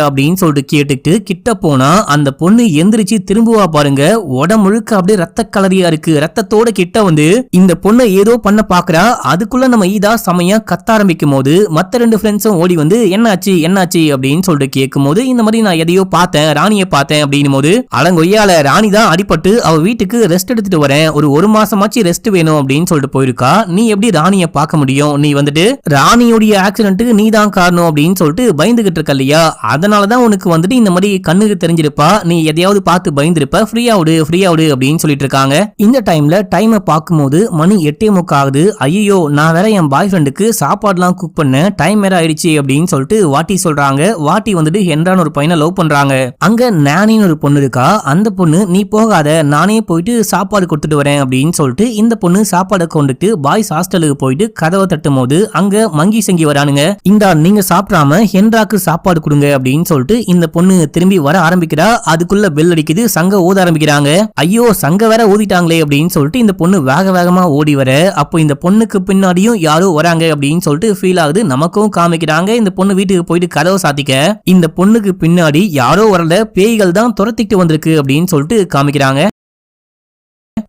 அப்படின்னு சொல்லிட்டு கேட்டுட்டு கிட்ட போனா அந்த பொண்ணு எந்திரிச்சு திரும்புவா பாருங்க. உடம்புழுக்க அப்படியே ரத்த கலரியா இருக்கு. ரத்தத்தோட கிட்ட வந்து இந்த பொண்ணை ஏதோ பண்ண பாக்குறா. அதுக்குள்ள நம்ம ஈதா சமயா கத்த ஆரம்பிக்கும் போது மத்த 2 ஃப்ரெண்ட்ஸும் ஓடி வந்து என்னாச்சு அப்படின்னு சொல்லிட்டு கேட்கும் போது இந்த மாதிரி நான் எதையோ பார்த்தேன், ராணியை பார்த்தேன் அப்படின்னும் போது அலங்கொய்யால ராணி தான் அடிபட்டு அவ வீட்டுக்கு ரெஸ்ட் எடுத்துட்டு வரேன், ஒரு மாசமாச்சு ரெஸ்ட் வேணும் அப்படின்னு சொல்லிட்டு போயிருக்கா. நீ எப்படி ராணியை பார்க்க முடியும், நீ வந்துட்டு ராணியோடைய ஆக்சிடென்ட்டுக்கு நீ தான் காரணம் அப்படின்னு சொல்லிட்டு பயந்துகிட்டு இருக்க இல்லையா, அதனாலதான் உனக்கு வந்துட்டு இந்த மாதிரி கண்ணுக்கு தெரிஞ்சிருப்பா, நீ எதையாவது பார்த்து பயந்துருப்ப, ஃப்ரீயா விடு அப்படின்னு சொல்லிட்டு இருக்காங்க. இந்த டைம்ல டைமை பார்க்கும்போது மணி 8:30 ஆகுது. ஐயோ நான் வேற என் பாய் ஃப்ரெண்டுக்கு சாப்பாடுலாம் குக் பண்ண டைம் வேற ஆயிடுச்சு அப்படின்னு சொல்லிட்டு வாட்டி சொல்றாங்க. வாட்டி வந்துட்டு ஹென்ரான் ஒரு பையனை லவ் பண்றாங்க. அங்க நானின்னு ஒரு பொண்ணு இருக்கா. அந்த பொண்ணு நீ போகாத, நானே போயிட்டு சாப்பாடு கொடுத்துட்டு வரேன் அப்படின்னு சொல்லிட்டு இந்த பொண்ணு சாப்பாடை கொண்டுட்டு பாய்ஸ் ஹாஸ்டலுக்கு போயிட்டு கதவை தட்டும் போது அங்க மங்கி சங்கி வரானுங்க. இந்தா நீங்க சாப்பிடாம ஹென்ராக்கு சாப்பாடு கொடுங்க அப்படின்னு சொல்லிட்டு இந்த பொண்ணு திரும்பி வர ஆரம்பிக்கிறா. அதுக்குள்ள பெல் அடிக்குது, சங்க ஊத ஆரம்பிக்கிறாங்க. ஐயோ சங்க வேற ஊதிட்டாங்களே அப்படின்னு சொல்லிட்டு இந்த பொண்ணு வேகமா ஓடி வர, அப்போ இந்த பொண்ணுக்கு பின்னாடியும் யாரோ வராங்க அப்படின்னு சொல்லிட்டு ஃபீல் ஆகுது. நமக்கும் காமிக்கிறாங்க. இந்த பொண்ணு வீட்டுக்கு போயிட்டு கதவை சாத்திக்க இந்த பொண்ணுக்கு பின்னாடி யாரோ வரல, பேய்கள் தான் துரத்திட்டு வந்திருக்கு அப்படின்னு சொல்லிட்டு காமிக்கிறாங்க.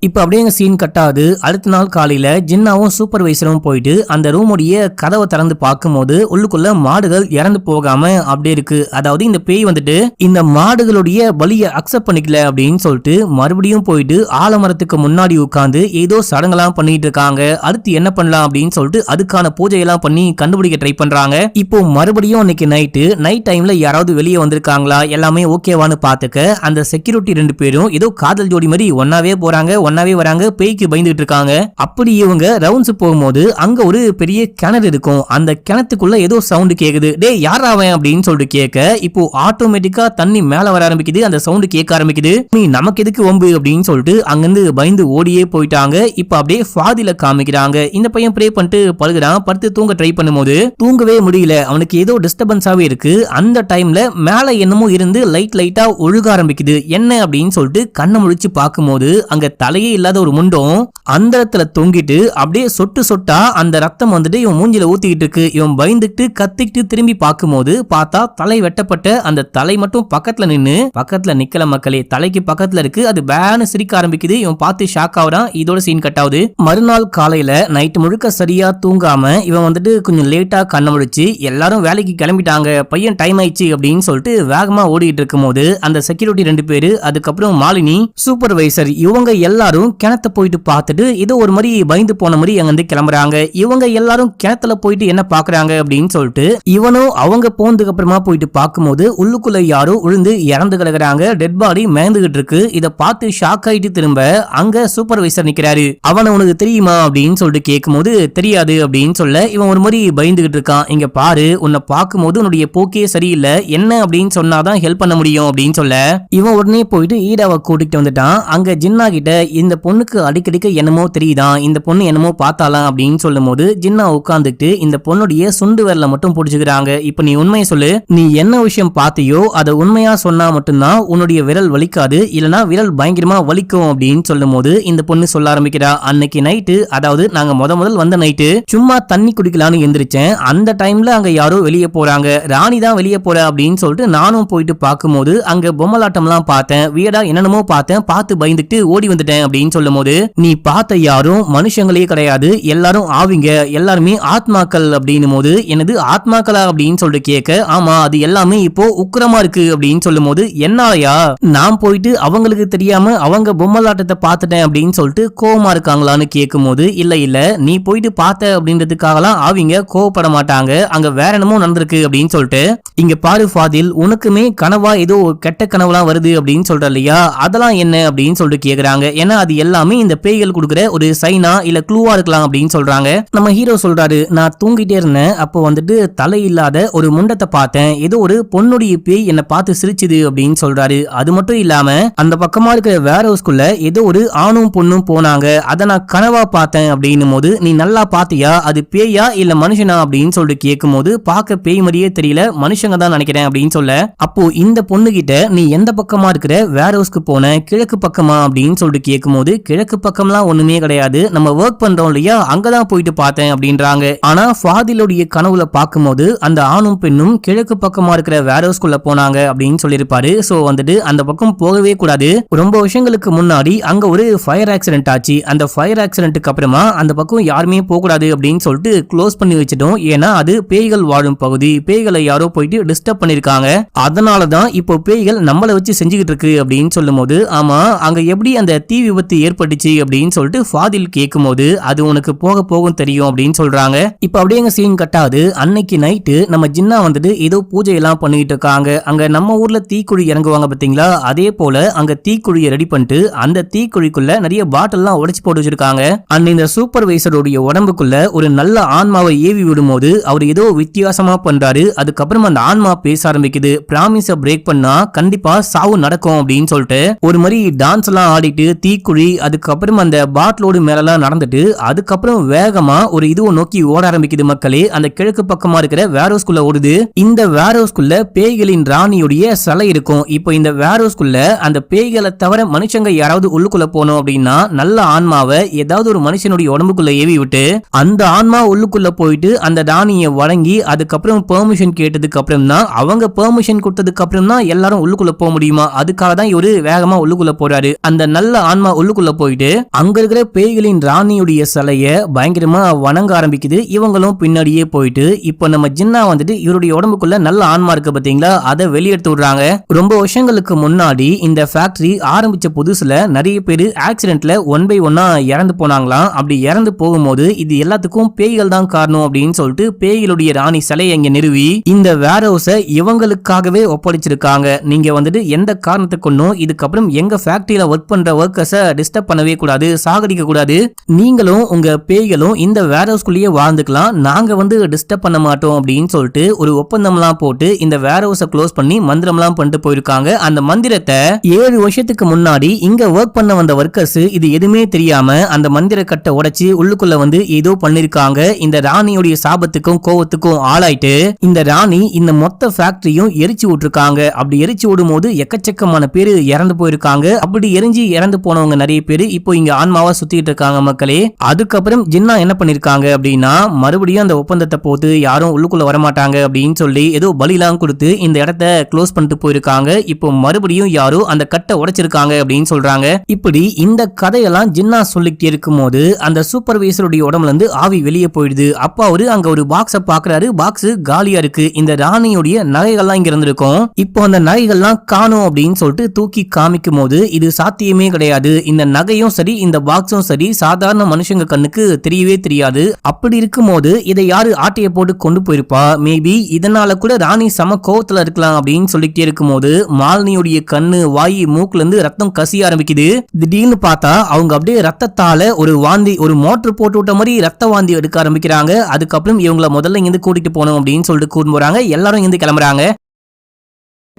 இப்ப அப்படியே சீன் கட் ஆகுது. அடுத்த நாள் காலையில ஜின்னாவும் சூப்பர்வைசரும் போயிட்டு அந்த ரூமுடைய கதவை திறந்து பார்க்கும்போது உள்ளுக்குள்ள மாடுகள் இறந்து போகாம அப்படியே இருக்கு. அதாவது இந்த பேய் வந்துட்டு இந்த மாடுகளுடைய பலியை அக்செப்ட் பண்ணிக்கல அப்படின்னு சொல்லிட்டு மறுபடியும் போயிட்டு ஆலமரத்துக்கு முன்னாடி உட்கார்ந்து ஏதோ சடங்கெல்லாம் பண்ணிட்டு இருக்காங்க. அடுத்து என்ன பண்ணலாம் அப்படின்னு சொல்லிட்டு அதுக்கான பூஜையெல்லாம் பண்ணி கண்டுபிடிக்க ட்ரை பண்றாங்க. இப்போ மறுபடியும் அன்னைக்கு நைட் டைம்ல யாராவது வெளியே வந்திருக்காங்களா, எல்லாமே ஓகேவான்னு பாத்துக்க அந்த செக்யூரிட்டி 2 பேரும் ஏதோ காதல் ஜோடி மாதிரி ஒன்னாவே போறாங்க, ஒன்னாவே வராங்க, பேய்க்கு பயந்துட்டு இருக்காங்க. அப்படி இவங்க ரவுண்ட்ஸ் போகும்போது அங்க ஒரு பெரிய கிணறு இருக்கும். அந்த கிணத்துக்குள்ள ஏதோ சவுண்ட் கேக்குது. டேய் யார் அவன் அப்படின்னு சொல்லிட்டு கேட்க இப்போ ஆட்டோமேட்டிக்கா தண்ணி மேல வர ஆரம்பிக்குது. அந்த சவுண்ட் கேட்க ஆரம்பிக்குது. நீ நமக்கு எதுக்கு வம்பு அப்படின்னு சொல்லிட்டு அங்கிருந்து பயந்து ஓடியே போயிட்டாங்க. இப்ப அப்படியே ஃபாதில காமிக்கிறாங்க. இந்த பையன் ப்ரே பண்ணிட்டு படுகிறான். படுத்து தூங்க ட்ரை பண்ணும்போது தூங்கவே முடியல. அவனுக்கு ஏதோ டிஸ்டர்பன்ஸாவே இருக்கு. அந்த டைம்ல மேல என்னமோ இருந்து லைட்டா ஒழுக ஆரம்பிக்குது. என்ன அப்படின்னு சொல்லிட்டு கண்ணை முழிச்சு பார்க்கும்போது அங்க தலையே இல்லாத ஒரு முண்டம் அந்த இடத்துல தொங்கிட்டு அப்படியே சொட்டா அந்த ரத்தம் வந்துட்டு இவன் மூஞ்சில ஊத்திக்கிட்டு இருக்கு. இவன் பயந்துட்டு கத்திக்கிட்டு திரும்பி பார்க்கும்போது பார்த்தா தலை வெட்டப்பட்ட அந்த தலை மட்டும் பக்கத்துல நிக்கல மக்களே, தலைக்கு பக்கத்துல இருக்கு. அது பேனு சிரிக்க ஆரம்பிக்குது. இவன் பார்த்து ஷாக் ஆகுறான். இதோட சீன் கட் ஆகுது. மறுநாள் காலையில நைட் முழுக்க சரியா தூங்காம இவன் வந்துட்டு கொஞ்சம் லேட்டா கண்ண முடிச்சு எல்லாரும் வேலைக்கு கிளம்பிட்டாங்க, பையன் டைம் ஆயிடுச்சு அப்படின்னு சொல்லிட்டு வேகமா ஓடிட்டு இருக்கும் போது அந்த செக்யூரிட்டி 2 பேரு, அதுக்கப்புறம் மாலினி, சூப்பர்வைசர், இவங்க எல்லாரும் கிணத்த போயிட்டு பார்த்துட்டு ஏதோ ஒரு மாதிரி பயந்து போன மாதிரி அங்கிருந்து கிளம்புறாங்க. இவங்க எல்லாரும் கிணத்துல போயிட்டு என்ன பாக்குறாங்க அப்படின்னு சொல்லிட்டு இவனும் அவங்க போனதுக்கு அப்புறமா போயிட்டு பார்க்கும்போது உள்ளுக்குள்ள யாரோ உழுந்து இறந்து கிடக்குறாங்க. டெட் பாடி மேந்துகிட்டு இருக்கு. இத பார்த்து ஷாக் ஆயிட்டு திரும்ப அங்க சூப்பர்வைசர் நிக்கிறாரு. அவனை உனக்கு தெரியுமா அப்படின்னு சொல்லிட்டு கேட்கும்போது தெரியாது அப்படின்னு சொல்ல இவன் ஒரு மாதிரி பயந்துகிட்டு இருக்கான். இங்க பாரு, உன்னை பார்க்கும்போது உன்னுடைய போக்கே சரியில்லை, என்ன அப்படின்னு சொன்னாதான் ஹெல்ப் பண்ண முடியும் அப்படின்னு சொல்ல இவன் உடனே போயிட்டு ஈடாவை கூட்டிட்டு வந்துட்டான். அங்க ஜின்னா கிட்ட இந்த பொண்ணுக்கு அடிக்கடிக்க என்னமோ தெரியுதான், இந்த பொண்ணு என்னமோ பார்த்தாலாம் அப்படின்னு சொல்லும் போது ஜின்னா உட்கார்ந்துட்டு இந்த பொண்ணுடைய சுண்டு விரல மட்டும் பிடிச்சுக்கிறாங்க. இப்ப நீ உண்மையை சொல்லு, நீ என்ன விஷயம் பார்த்தியோ அதை உண்மையா சொன்னா மட்டும்தான் உன்னுடைய விரல் வலிக்காது, இல்லனா விரல் பயங்கரமா வலிக்கும் அப்படின்னு சொல்லும் போது இந்த பொண்ணு சொல்ல ஆரம்பிக்கிறா. அன்னைக்கு நைட்டு, அதாவது நாங்க முதல் வந்த நைட்டு சும்மா தண்ணி குடிக்கலான்னு எந்திரிச்சேன். அந்த டைம்ல அங்க யாரோ வெளியே போறாங்க, ராணி தான் வெளியே போற அப்படின்னு சொல்லிட்டு நானும் போயிட்டு பார்க்கும்போது அங்க பொம்மலாட்டம் எல்லாம் பார்த்தேன், வீடா என்னென்னமோ பார்த்தேன், பார்த்து பயந்துட்டு ஓடி வந்துட்டேன் அப்படின்னு சொல்லும் போது நீ பார்த்த யாரும் மனுஷங்களே கிடையாது, எல்லாரும் ஆவிங்க, எல்லாருமே ஆத்மாக்கள் அப்படின்னும் போது எனது ஆத்மாக்களா அப்படின்னு சொல்லிட்டு கேட்க ஆமா அது எல்லாமே இப்போ உக்கிரமா இருக்கு அப்படின்னு சொல்லும் போது என்னாலயா, நான் போயிட்டு அவங்களுக்கு தெரியாம அவங்க பொம்மலாட்டத்தை பார்த்துட்டேன் அப்படின்னு சொல்லிட்டு கோவமா இருக்காங்களான்னு கேட்கும் போது இல்ல நீ போயிட்டு பார்த்த அப்படின்றதுக்காகலாம் ஆவிங்க கோவப்பட மாட்டாங்க, அங்க வேற என்னமோ நடந்திருக்கு அப்படின்னு சொல்லிட்டு இங்க பாரு ஃபாதில், உனக்குமே கனவா ஏதோ கெட்ட கனவுலாம் வருது அப்படின்னு சொல்ற இல்லையா, அதெல்லாம் என்ன அப்படின்னு சொல்லிட்டு கேக்குறாங்க. என்ன ஏன்னா அது எல்லாமே இந்த பேய்கள் கொடுக்குற ஒரு சைனா இல்ல க்ளூவா இருக்கலாம் அப்படின்னு சொல்றாங்க. நம்ம ஹீரோ சொல்றாரு, நான் தூங்கிட்டே இருந்தேன், அப்போ வந்துட்டு தலை இல்லாத ஒரு முண்டத்தை பார்த்தேன், ஏதோ ஒரு பொண்ணுடைய பேய் என்னை பார்த்து சிரிச்சுது அப்படின்னு சொல்றாரு. அது மட்டும் இல்லாம அந்த பக்கமா இருக்கிற வேர் ஹவுஸ்குள்ள ஏதோ ஒரு ஆணும் பொண்ணும் போனாங்க, அதை நான் கனவா பார்த்தேன் அப்படின்னும் போது, நீ நல்லா பாத்தியா, அது பேயா இல்ல மனுஷனா அப்படின்னு சொல்லிட்டு கேட்கும் போது, பார்க்க பேய் மாதிரியே தெரியல, மனுஷங்க தான் நினைக்கிறேன் அப்படின்னு சொல்ல, அப்போ இந்த பொண்ணு கிட்ட நீ எந்த பக்கமா இருக்கிற வேர் ஹவுஸ்க்கு போன, கிழக்கு பக்கமா அப்படின்னு சொல்லிட்டு கேட்கும் போது, கிழக்கு பக்கம்லாம் ஒண்ணுமே கிடையாது, நம்ம ஒர்க் பண்றோம் இல்லையா, அங்கதான் போயிட்டு பார்த்தேன் அப்படின்றாங்க. ஆனா ஃபாதிலுடைய கனவுல பார்க்கும்போது அந்த ஆணும் பெண்ணும் கிழக்கு பக்கமா இருக்கிற வேர் ஹவுஸ்குள்ள போனாங்க அப்படின்னு சொல்லியிருப்பாரு. சோ வந்துட்டு அந்த பக்கம் போகவே கூடாது, ரொம்ப வருஷங்களுக்கு முன்னாடி அங்க ஒரு ஃபயர் ஆக்சிடென்ட் ஆச்சு, அந்த ஃபயர் ஆக்சிடென்ட்க்கு அப்புறமா அந்த பக்கம் யாருமே போக கூடாது அப்படின்னு சொல்லிட்டு க்ளோஸ் பண்ணி வச்சிட்டோம், ஏன்னா அது பேய்கள் வாழும் பகுதி, பேய்களை யாரோ போயிட்டு டிஸ்டர்ப் பண்ணிருக்காங்க, அதனாலதான் இப்போ பேய்கள் நம்மளை வச்சு செஞ்சுக்கிட்டு இருக்கு அப்படின்னு சொல்லும் போது, ஆமா அங்க எப்படி அந்த தீ விபத்து ஏற்பட்டுச்சு அப்படின்னு சொல்லிட்டு ஃபாதில் கேட்கும் போது, அது உனக்கு போக போகும் தெரியும் அப்படின்னு சொல்றாங்க. இப்ப அப்படியே சீன் கட்டாது. அன்னைக்கு நைட்டு நம்ம ஜின்னா வந்துட்டு ஏதோ பூஜை எல்லாம் பண்ணிட்டு இருக்காங்க. அங்க நம்ம ஊர்ல தீக்குழி இறங்குவாங்க பாத்தீங்களா, அதே போல அங்க தீக்குழியை ரெடி பண்ணிட்டு அந்த தீக்குழிக்குள்ள நிறைய பாட்டில் எல்லாம் உடைச்சு போட்டு வச்சிருக்காங்க. அண்ட் இந்த சூப்பர்வைசருடைய உடம்புக்குள்ள ஒரு நல்ல ஆன்மாவை ஏவி விடும்போது அவர் ஏதோ வித்தியாசமா பண்றாரு. அதுக்கப்புறம் அந்த ஆன்மா பேச ஆரம்பிக்குது, பிராமிஸ பிரேக் பண்ணா கண்டிப்பா சாவு நடக்கும் அப்படின்னு சொல்லிட்டு ஒரு மாதிரி டான்ஸ் எல்லாம் ஆடிட்டு தீக்குழி, அதுக்கப்புறம் அந்த பாட்டிலோடு மேலாம் நடந்துட்டு அதுக்கப்புறம் வேகமா ஒரு இதுவை நோக்கி ஓட ஆரம்பிக்குது. மக்களே அந்த கிழக்கு பக்கமா இருக்கிற வேர் ஹவுஸ்குள்ள ஓடுது. இந்த வேர் ஹவுஸ்குள்ள பேய்களின் ராணியுடைய சிலை இருக்கும். இப்போ இந்த வேர் ஹவுஸ்குள்ள அந்த பேய்களை தவிர மனுஷங்க யாராவது உள்ளுக்குள்ள போனோம் அப்படின்னா நல்ல ஆன்மாவை ஏதாவது ஒரு மனுஷனுடைய உடம்புக்குள்ள ஏவி விட்டு அந்த ஆன்மா உள்ளுக்குள்ள போயிட்டு அந்த ராணியை வழங்கி அதுக்கப்புறம் பெர்மிஷன் கேட்டதுக்கு அப்புறம் தான், அவங்க பெர்மிஷன் கொடுத்ததுக்கு அப்புறம் தான் எல்லாரும் உள்ளுக்குள்ள போக முடியுமா, அதுக்காக தான் இவரு வேகமா உள்ளுக்குள்ள போறாரு. அந்த நல்ல ஆன்மா உள்ளுக்குள்ள போயிட்டு அங்க இருக்கிற பேய்களின் ராணியுடைய சிலைய பயங்கரமா வணங்க ஆரம்பிக்குது. இவங்களும் பின்னாடியே போயிட்டு இப்ப நம்ம ஜின்னா வந்துட்டு இவருடைய உடம்புக்குள்ள நல்ல ஆன்மா இருக்கு பாத்தீங்களா, அதை வெளியெடுத்து விடுறாங்க. ரொம்ப வருஷங்களுக்கு முன்னாடி இந்த ஃபேக்டரி ஆரம்பிச்ச புதுசுல நிறைய பேர் ஆக்சிடென்ட்ல ஒன் பை ஒன்னா இறந்து போனாங்களாம். அப்படி இறந்து போகும்போது இது எல்லாத்துக்கும் பேய்கள் தான் காரணம் அப்படின்னு சொல்லிட்டு பேய்களுடைய ராணி சிலையை இங்க நிறுவி இந்த வேர் ஹவுஸை இவங்களுக்காகவே ஒப்படைச்சிருக்காங்க. நீங்க வந்துட்டு எந்த காரணத்தை கொண்டும் இதுக்கப்புறம் எங்க ஃபேக்டரியில ஒர்க் பண்ற ஒர்க்கர்ஸை டிஸ்டர்ப் பண்ணவே கூடாது, சாகடிக்க கூடாது, நீங்களும் உங்க பேய்களும் இந்த வேர் ஹவுஸ்குள்ளேயே வாழ்ந்துக்கலாம், நாங்க வந்து டிஸ்டர்ப் பண்ண மாட்டோம் அப்படின்னு சொல்லிட்டு ஒரு ஒப்பந்தம்லாம் போட்டு இந்த வேர் ஹவுஸை க்ளோஸ் பண்ணி மந்திரம்லாம் பண்ணிட்டு போயிருக்காங்க. அந்த மந்திரத்தை 7 வருஷத்துக்கு முன்னாடி இங்க ஒர்க் பண்ண வந்த ஒர்க்கர்ஸ் இது எதுவுமே தெரியாம அந்த மந்திர கட்டை உடைச்சு உள்ளுக்குள்ள வந்து ஏதோ பண்ணிருக்காங்க. இந்த ராணியுடைய சாபத்துக்கும் கோவத்துக்கும் ஆளாயிட்டு இந்த ராணி இந்த மொத்த ஃபேக்டரியும் எரிச்சு விட்டுருக்காங்க. அப்படி எரிச்சு விடும் போது எக்கச்சக்கமான பேரு இறந்து போயிருக்காங்க. அப்படி எரிஞ்சு இறந்து போனவங்க நிறைய பேரு இப்போ இங்க ஆன்மாவா சுத்திட்டு இருக்காங்க. மக்களே அதுக்கப்புறம் ஜின்னா என்ன பண்ணிருக்காங்க அப்படின்னா, மறுபடியும் அந்த ஒப்பந்தத்தை போட்டு யாரும் உள்ளுக்குள்ள வரமாட்டாங்க அப்படின்னு சொல்லி ஏதோ பலிலாம் கொடுத்து இந்த இடத்த க்ளோஸ் பண்ணிட்டு போயிருக்காங்க. இப்போ மறுபடியும் யாரோ அந்த கட்டை உடைச்சிருக்காங்க அப்படின்னு சொல்றாங்க. இப்படி இந்த கதையெல்லாம் ஜின்னா சொல்லிக்கிட்டே இருக்கும் போது அந்த சூப்பர்வைசருடைய உடம்புல இருந்து ஆவி வெளியே போயிடுது. அப்ப அவரு அங்க ஒரு பாக்ஸ பாக்குறாரு, பாக்ஸ் காலியா இருக்கு, இந்த ராணியுடைய நகைகள்லாம் இங்க இருந்திருக்கும், இப்போ அந்த நகைகள்லாம் காணும் அப்படின்னு சொல்லிட்டு தூக்கி காமிக்கும் போது இது சாத்தியமே கிடையாது, இந்த நகையும் சரி இந்த பாக்ஸும் சரி சாதாரண மனுஷங்க கண்ணுக்கு தெரியவே தெரியாது, அப்படி இருக்கும் போது இதை யாரு ஆட்டைய போட்டு கொண்டு போயிருப்பா, மேபி இதனால கூட ராணி சம கோவத்துல இருக்கலாம் அப்படின்னு சொல்லிட்டே இருக்கும் போது மாலினியுடைய கண்ணு வாய் மூக்குல இருந்து ரத்தம் கசிய ஆரம்பிக்குது. திடீர்னு பார்த்தா அவங்க அப்படியே ரத்தத்தால ஒரு வாந்தி, ஒரு மோட்டர் போட்டு விட்ட மாதிரி ரத்த வாந்தி எடுக்க ஆரம்பிக்கிறாங்க. அதுக்கப்புறம் இவங்களை முதல்ல இங்கிருந்து கூட்டிட்டு போனோம் அப்படின்னு சொல்லிட்டு கூட்டு போறாங்க. எல்லாரும் இங்கிருந்து கிளம்புறாங்க.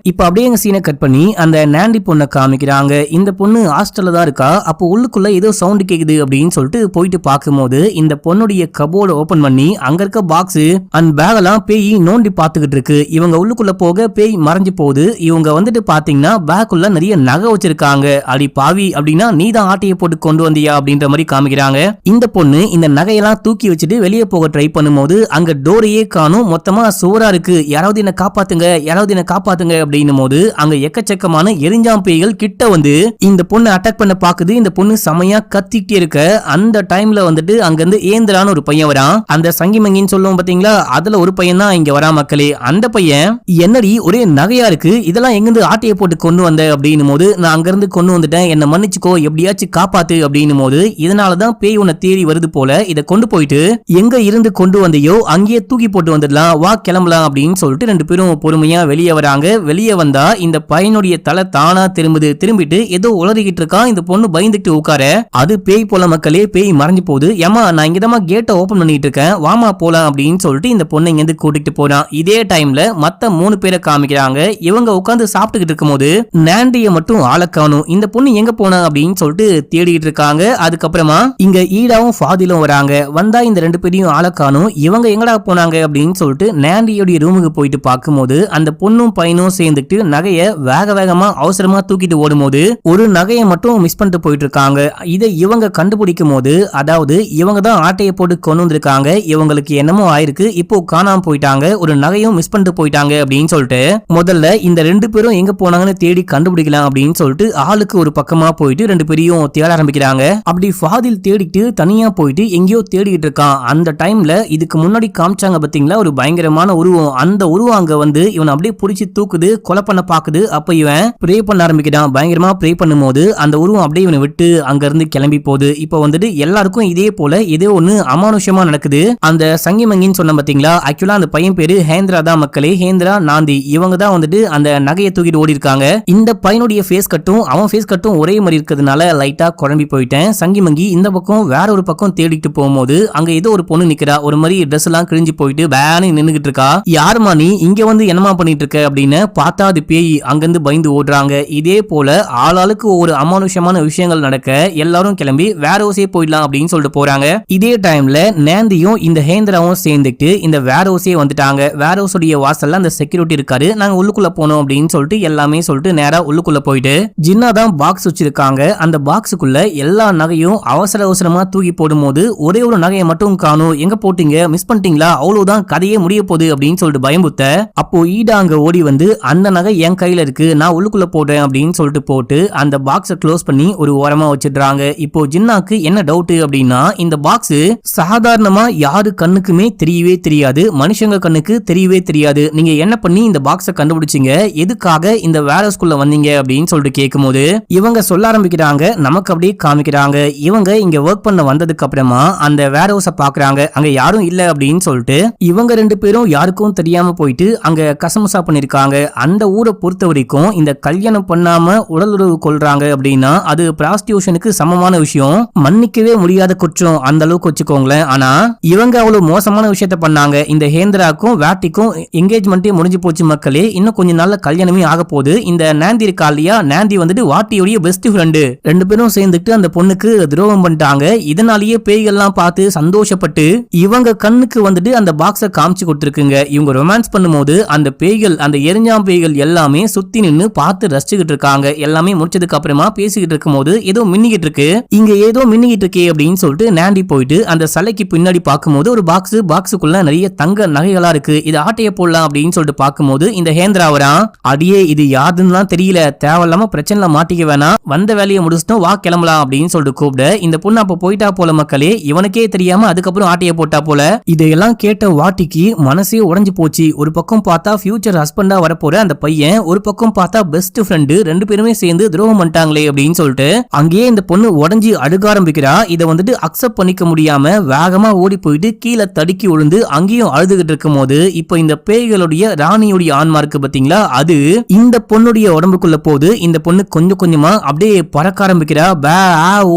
இப்ப அப்படியே எங்க சீனை கட் பண்ணி அந்த நாண்டி பொண்ணை காமிக்கிறாங்க. இந்த பொண்ணு ஹாஸ்டல்ல தான் இருக்கா. அப்போ உள்ளுக்குள்ள ஏதோ சவுண்ட் கேக்குது அப்படின்னு சொல்லிட்டு போயிட்டு பார்க்கும்போது இந்த பொண்ணுடைய கபோர்டு ஓபன் பண்ணி அங்க இருக்க பாக்ஸ் அண்ட் பேக் எல்லாம் பேய் நோண்டி பாத்துக்கிட்டு இருக்கு. இவங்க உள்ளுக்குள்ள போக பேய் மறைஞ்சு போகுது. இவங்க வந்துட்டு பாத்தீங்கன்னா பேக்குள்ள நிறைய நகை வச்சிருக்காங்க. அடி பாவி அப்படின்னா நீ தான் ஆட்டையை போட்டு கொண்டு வந்தியா அப்படின்ற மாதிரி காமிக்கிறாங்க. இந்த பொண்ணு இந்த நகையெல்லாம் தூக்கி வச்சுட்டு வெளியே போக ட்ரை பண்ணும்போது அங்க டோரையே காணும், மொத்தமா சோறா இருக்கு, யாராவது என்ன காப்பாத்துங்க, யாராவது என்ன காப்பாத்துங்க அப்படின்னும் போது அங்க எக்கச்சக்கமான எரிஞ்சாம் பேய்கள் கிட்ட வந்து இந்த பொண்ணு அட்டாக் பண்ண பாக்குது. இந்த பொண்ணு செமையா கத்திட்டே இருக்க அந்த டைம்ல வந்துட்டு அங்க இருந்து ஏந்திரான ஒரு பையன் வரான். அந்த சங்கிமங்கின்னு சொல்லுவோம் பாத்தீங்களா, அதுல ஒரு பையன் தான் இங்க வரா. மக்களே அந்த பையன் என்னடி ஒரே நகையா இருக்கு, இதெல்லாம் எங்கிருந்து ஆட்டையை போட்டு கொண்டு வந்த அப்படின்னும் போது நான் அங்க இருந்து கொண்டு வந்துட்டேன், என்ன மன்னிச்சுக்கோ, எப்படியாச்சும் காப்பாத்து அப்படின்னும் போது இதனாலதான் பேய் உன்னை தேடி வருது போல, இதை கொண்டு போயிட்டு எங்க இருந்து கொண்டு வந்தையோ அங்கேயே தூக்கி போட்டு வந்துடலாம், வா கிளம்பலாம் அப்படின்னு சொல்லிட்டு ரெண்டு பேரும் பொறுமையா வெளியே வராங்க. வெளியே வெளியே வந்தா இந்த பையனுடைய தலை தானா திரும்பிட்டு ஏதோ உளறிக்கிட்டு இருக்கான். இந்த பொண்ணு பயந்துட்டு உட்கார அது பேய் போல மக்களே. பேய் மறைஞ்சு போகுது. ஏமா நான் இங்கதான் கேட்டை ஓபன் பண்ணிட்டு இருக்கேன், வாமா போலாம் அப்படின்னு சொல்லிட்டு இந்த பொண்ணு இங்க இருந்து கூட்டிட்டு போறான். இதே டைம்ல மத்த 3 பேரை காமிக்கிறாங்க. இவங்க உட்காந்து சாப்பிட்டுக்கிட்டு இருக்கும் போது நாண்டிய மட்டும் ஆளை காணும். இந்த பொண்ணு எங்க போனா அப்படின்னு சொல்லிட்டு தேடிட்டு இருக்காங்க. அதுக்கப்புறமா இங்க ஈடாவும் ஃபாதிலும் வராங்க. வந்தா இந்த 2 பேரையும் ஆளை காணும். இவங்க எங்கடா போனாங்க அப்படின்னு சொல்லிட்டு நாண்டியோட ரூமுக்கு போயிட்டு பார்க்கும்போது அந்த பொண்ணும் பையனும் சேர்ந்துட்டு நகைய வேகமா அவசரமா தூக்கிட்டு ஓடும்போது ஒரு நகையை மட்டும் மிஸ் பண்ணிட்டு போயிட்டு இருக்காங்க. இதை இவங்க கண்டுபிடிக்கும் போது அதாவது இவங்க தான் ஆட்டையை போட்டு கொண்டு வந்திருக்காங்க. இவங்களுக்கு என்னமோ ஆயிருக்கு, இப்போ காணாம போயிட்டாங்க, ஒரு நகையும் மிஸ் பண்ணிட்டு போயிட்டாங்க அப்படின்னு சொல்லிட்டு முதல்ல இந்த 2 பேரும் எங்க போனாங்கன்னு தேடி கண்டுபிடிக்கலாம் அப்படின்னு சொல்லிட்டு ஆளுக்கு ஒரு பக்கமா போயிட்டு 2 பேரையும் தேட ஆரம்பிக்கிறாங்க. அப்படி ஃபாதில் தேடிட்டு தனியா போயிட்டு எங்கேயோ தேடிட்டு இருக்கான். அந்த டைம்ல இதுக்கு முன்னாடி காமிச்சாங்க பாத்தீங்களா ஒரு பயங்கரமான உருவம். அந்த உருவம் அங்க வந்து இவன் அப்படியே புடிச்சு தூக்குது, கொலை பண்ண பாக்குது. அப்ப இவன் ப்ரே பண்ண ஆரம்பிக்கிறான். பயங்கரமா ப்ரே பண்ணும்போது அந்த உருவம் அப்படியே இவனை விட்டு அங்க இருந்து கிளம்பி போகுது. இப்ப வந்துட்டு எல்லாருக்கும் இதே போல ஏதோ ஒண்ணு அமானுஷமா நடக்குது. அந்த சங்கிமங்கின்னு சொன்ன பாத்தீங்களா, ஆக்சுவலா அந்த பையன் பேரு ஹேந்திரா தான் மக்களே. ஹேந்திரா நாந்தி இவங்க தான் வந்துட்டு அந்த நகையை தூக்கிட்டு ஓடி இருக்காங்க. இந்த பையனுடைய ஃபேஸ் கட்டும் அவன் ஃபேஸ் கட்டும் ஒரே மாதிரி இருக்கிறதுனால லைட்டா குழம்பி போயிட்டேன். சங்கிமங்கி இந்த பக்கம் வேற ஒரு பக்கம் தேடிட்டு போகும்போது அங்க ஏதோ ஒரு பொண்ணு நிக்கிறா. ஒரு மாதிரி ட்ரெஸ் எல்லாம் கிழிஞ்சு போயிட்டு பேனு நின்னுகிட்டு இருக்கா. யாருமா நீ இங்க வந்து என்னமா பண்ணிட்டு இருக்க அப்படின்னு பார்த்தா அது பேய். அங்கிருந்து பயந்து ஓடுறாங்க. இதே போல ஆளாளுக்கு ஒவ்வொரு அமானுஷமான விஷயங்கள் நடக்க எல்லாரும் கிளம்பி வேற ஹவுஸே போயிடலாம் அப்படின்னு சொல்லிட்டு போறாங்க. இதே டைம்ல நேந்தியும் இந்த ஹேந்திராவும் சேர்ந்துட்டு இந்த வேற ஹவுஸே வந்துட்டாங்க. வேற ஹவுஸ் உடைய வாசல்ல அந்த செக்யூரிட்டி இருக்காரு. நாங்க உள்ளுக்குள்ள போனோம் அப்படின்னு சொல்லிட்டு எல்லாமே சொல்லிட்டு நேரா உள்ளுக்குள்ள போயிட்டு ஜின்னா தான் பாக்ஸ் வச்சிருக்காங்க. அந்த பாக்ஸுக்குள்ள எல்லா நகையும் அவசரமா தூக்கி போடும்போது ஒரே ஒரு நகையை மட்டும் காணும். எங்க போட்டீங்க, மிஸ் பண்ணிட்டீங்களா, அவ்வளவுதான் கதையே முடிய போகுது அப்படின்னு சொல்லிட்டு பயமுத்த. அப்போ ஈடா அங்க ஓடி வந்து அந்த நகை என் கையில இருக்கு, நான் உள்ளுக்குள்ள போடுறேன் அப்படின்னு சொல்லிட்டு போட்டு அந்த பாக்ஸை க்ளோஸ் பண்ணி ஒரு ஓரமா வச்சிடுறாங்க. இப்போ ஜின்னாக்கு என்ன டவுட் அப்படின்னா இந்த பாக்ஸ் சாதாரணமா யாரு கண்ணுக்குமே தெரியவே தெரியாது, மனுஷங்க கண்ணுக்கு தெரியவே தெரியாது. நீங்க என்ன பண்ணி இந்த பாக்ஸை கண்டுபிடிச்சீங்க, எதுக்காக இந்த வேரஸ்குள்ள வந்தீங்க அப்படின்னு சொல்லிட்டு கேட்கும்போது இவங்க சொல்ல ஆரம்பிக்கிறாங்க. நமக்கு அப்படியே காமிக்கிறாங்க. இவங்க இங்க ஒர்க் பண்ண வந்ததுக்கு அப்புறமா அந்த வேர் ஹவுஸ பாக்குறாங்க. அங்க யாரும் இல்ல அப்படின்னு சொல்லிட்டு இவங்க 2 பேரும் யாருக்கும் தெரியாம போயிட்டு அங்க கசமுசா பண்ணிருக்காங்க. அந்த ஊரை பொறுத்த வரைக்கும் இந்த கல்யாணம் பண்ணாம உடலுறவு கொள்றாங்க அப்படின்னா அது பிராஸ்டியூஷனுக்கு சமமான விஷயம், மன்னிக்கவே முடியாத குற்றம் அந்த அளவுக்கு வச்சுக்கோங்களேன். ஆனா இவங்க அவ்வளவு மோசமான விஷயத்த பண்ணாங்க. இந்த ஹேந்திராக்கும் வேட்டிக்கும் என்கேஜ்மெண்டே முடிஞ்சு போச்சு மக்களே. இன்னும் கொஞ்ச நாள்ல கல்யாணமே ஆக போகுது. இந்த நாந்தி இருக்கா இல்லையா, நாந்தி வந்துட்டு வாட்டியோடைய பெஸ்ட் ஃப்ரெண்டு. 2 பேரும் சேர்ந்துட்டு அந்த பொண்ணுக்கு துரோகம் பண்ணிட்டாங்க. இதனாலேயே பேய்கள்லாம் பார்த்து சந்தோஷப்பட்டு இவங்க கண்ணுக்கு வந்துட்டு அந்த பாக்ஸை காமிச்சு கொடுத்துருக்குங்க. இவங்க ரொமான்ஸ் பண்ணும்போது அந்த பேய்கள் அந்த எரிஞ்சாம் பேய்கள் எல்லாமே சுத்தி நின்னு பார்த்து ரசிச்சுக்கிட்டு இருக்காங்க. எல்லாமே முடிச்சதுக்கு அப்புறமா பேசிக்கிட்டு இருக்கும் போது ஏதோ மின்னிக்கிட்டு இருக்கு, இங்க ஏதோ மின்னிக்கிட்டு இருக்கே அப்படின்னு சொல்லிட்டு நாண்டி போயிட்டு அந்த சிலைக்கு பின்னாடி பார்க்கும்போது ஒரு பாக்ஸுக்குள்ள நிறைய தங்க நகைகளா இருக்கு. இது ஆட்டைய போடலாம் அப்படின்னு சொல்லிட்டு பார்க்கும்போது இந்த ஹேந்திரா வரான். அடியே இது யாருன்னு தெரியல, தேவையில்லாம பிரச்சனை மாட்டிக்க வேணாம், வந்த வேலையை முடிச்சுட்டோம், வா கிளம்பலாம் அப்படின்னு சொல்லிட்டு கூப்பிட இந்த பொண்ணு அப்ப போயிட்டா போல மக்களே. இவனுக்கே தெரியாம அதுக்கப்புறம் ஆட்டைய போட்டா போல. இதையெல்லாம் கேட்ட வாட்டிக்கு மனசே உடைஞ்சு போச்சு. ஒரு பக்கம் பார்த்தா ஃபியூச்சர் ஹஸ்பண்டா வரப்போற அந்த பையன், ஒரு பக்கம் பார்த்தா பெஸ்ட் ஃப்ரெண்டு, 2 பேருமே சேர்ந்து துரோகம் பண்ணிட்டாங்களே அப்படின்னு சொல்லிட்டு அங்கேயே இந்த பொண்ணு உடஞ்சி அழுக ஆரம்பிக்கிறா. இதை வந்துட்டு அக்செப்ட் பண்ணிக்க முடியாம வேகமா ஓடி போயிட்டு கீழே தடுக்கி விழுந்து அங்கேயும் அழுதுகிட்டு இருக்கும் போது இப்ப இந்த பேய்களுடைய ராணியுடைய ஆன்மா இருக்கு பாத்தீங்களா, அது இந்த பொண்ணுடைய உடம்புக்குள்ள போது இந்த பொண்ணு கொஞ்சம் கொஞ்சமா அப்படியே பறக்க ஆரம்பிக்கிறா.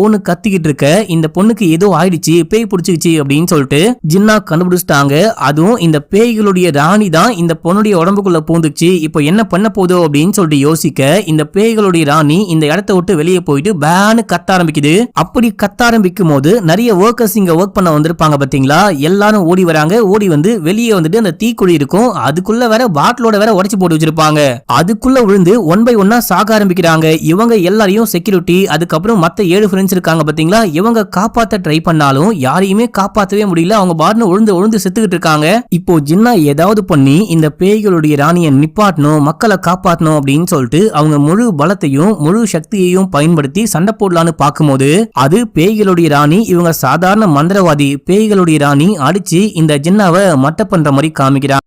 ஓன்னு கத்திக்கிட்டு இருக்க இந்த பொண்ணுக்கு ஏதோ ஆயிடுச்சு, பேய் பிடிச்சிருச்சு அப்படின்னு சொல்லிட்டு ஜின்னா கண்டுபிடிச்சிட்டாங்க. அதுவும் இந்த பேய்களுடைய ராணி தான் இந்த பொண்ணுடைய உடம்புக்குள்ள பூந்துச்சு. இப்போ என்ன பண்ண போதோ அப்படின்னு சொல்லிட்டு யோசிக்க இந்த பேய்களுடைய ராணி இந்த இடத்த விட்டு வெளியே போயிட்டு பேனு கத்த ஆரம்பிக்குது. அப்படி கத்த ஆரம்பிக்கும் போது நிறைய ஒர்க்கர்ஸ் இங்க ஒர்க் பண்ண வந்திருப்பாங்க பாத்தீங்களா, எல்லாரும் ஓடி வராங்க. ஓடி வந்து வெளியே வந்துட்டு அந்த தீக்குழி இருக்கும், அதுக்குள்ள வேற பாட்டிலோட வேற உடைச்சு போட்டு வச்சிருப்பாங்க. அதுக்குள்ள விழுந்து 1 by 1 சாக ஆரம்பிக்கிறாங்க. இவங்க எல்லாரையும் செக்யூரிட்டி அதுக்கப்புறம் மத்த 7 ஃப்ரெண்ட்ஸ் இருக்காங்க பாத்தீங்களா, இவங்க காப்பாத்த ட்ரை பண்ணாலும் யாரையுமே காப்பாத்தவே முடியல. அவங்க பாட்டுன்னு உழுந்து செத்துக்கிட்டு இருக்காங்க. இப்போ ஜின்னா ஏதாவது பண்ணி இந்த பேய்களுடைய ராணியை நிப்பாட்டணும், மக்களை காப்பாற்றணும் அப்படின்னு சொல்லிட்டு அவங்க முழு பலத்தையும் முழு சக்தியையும் பயன்படுத்தி சண்டை போடலான்னு பார்க்கும்போது அது பேய்களுடைய ராணி. இவங்க சாதாரண மந்திரவாதி. பேய்களுடைய ராணி அடிச்சு இந்த ஜின்னாவை மட்ட பண்ற மாதிரி காமிக்கிறாங்க.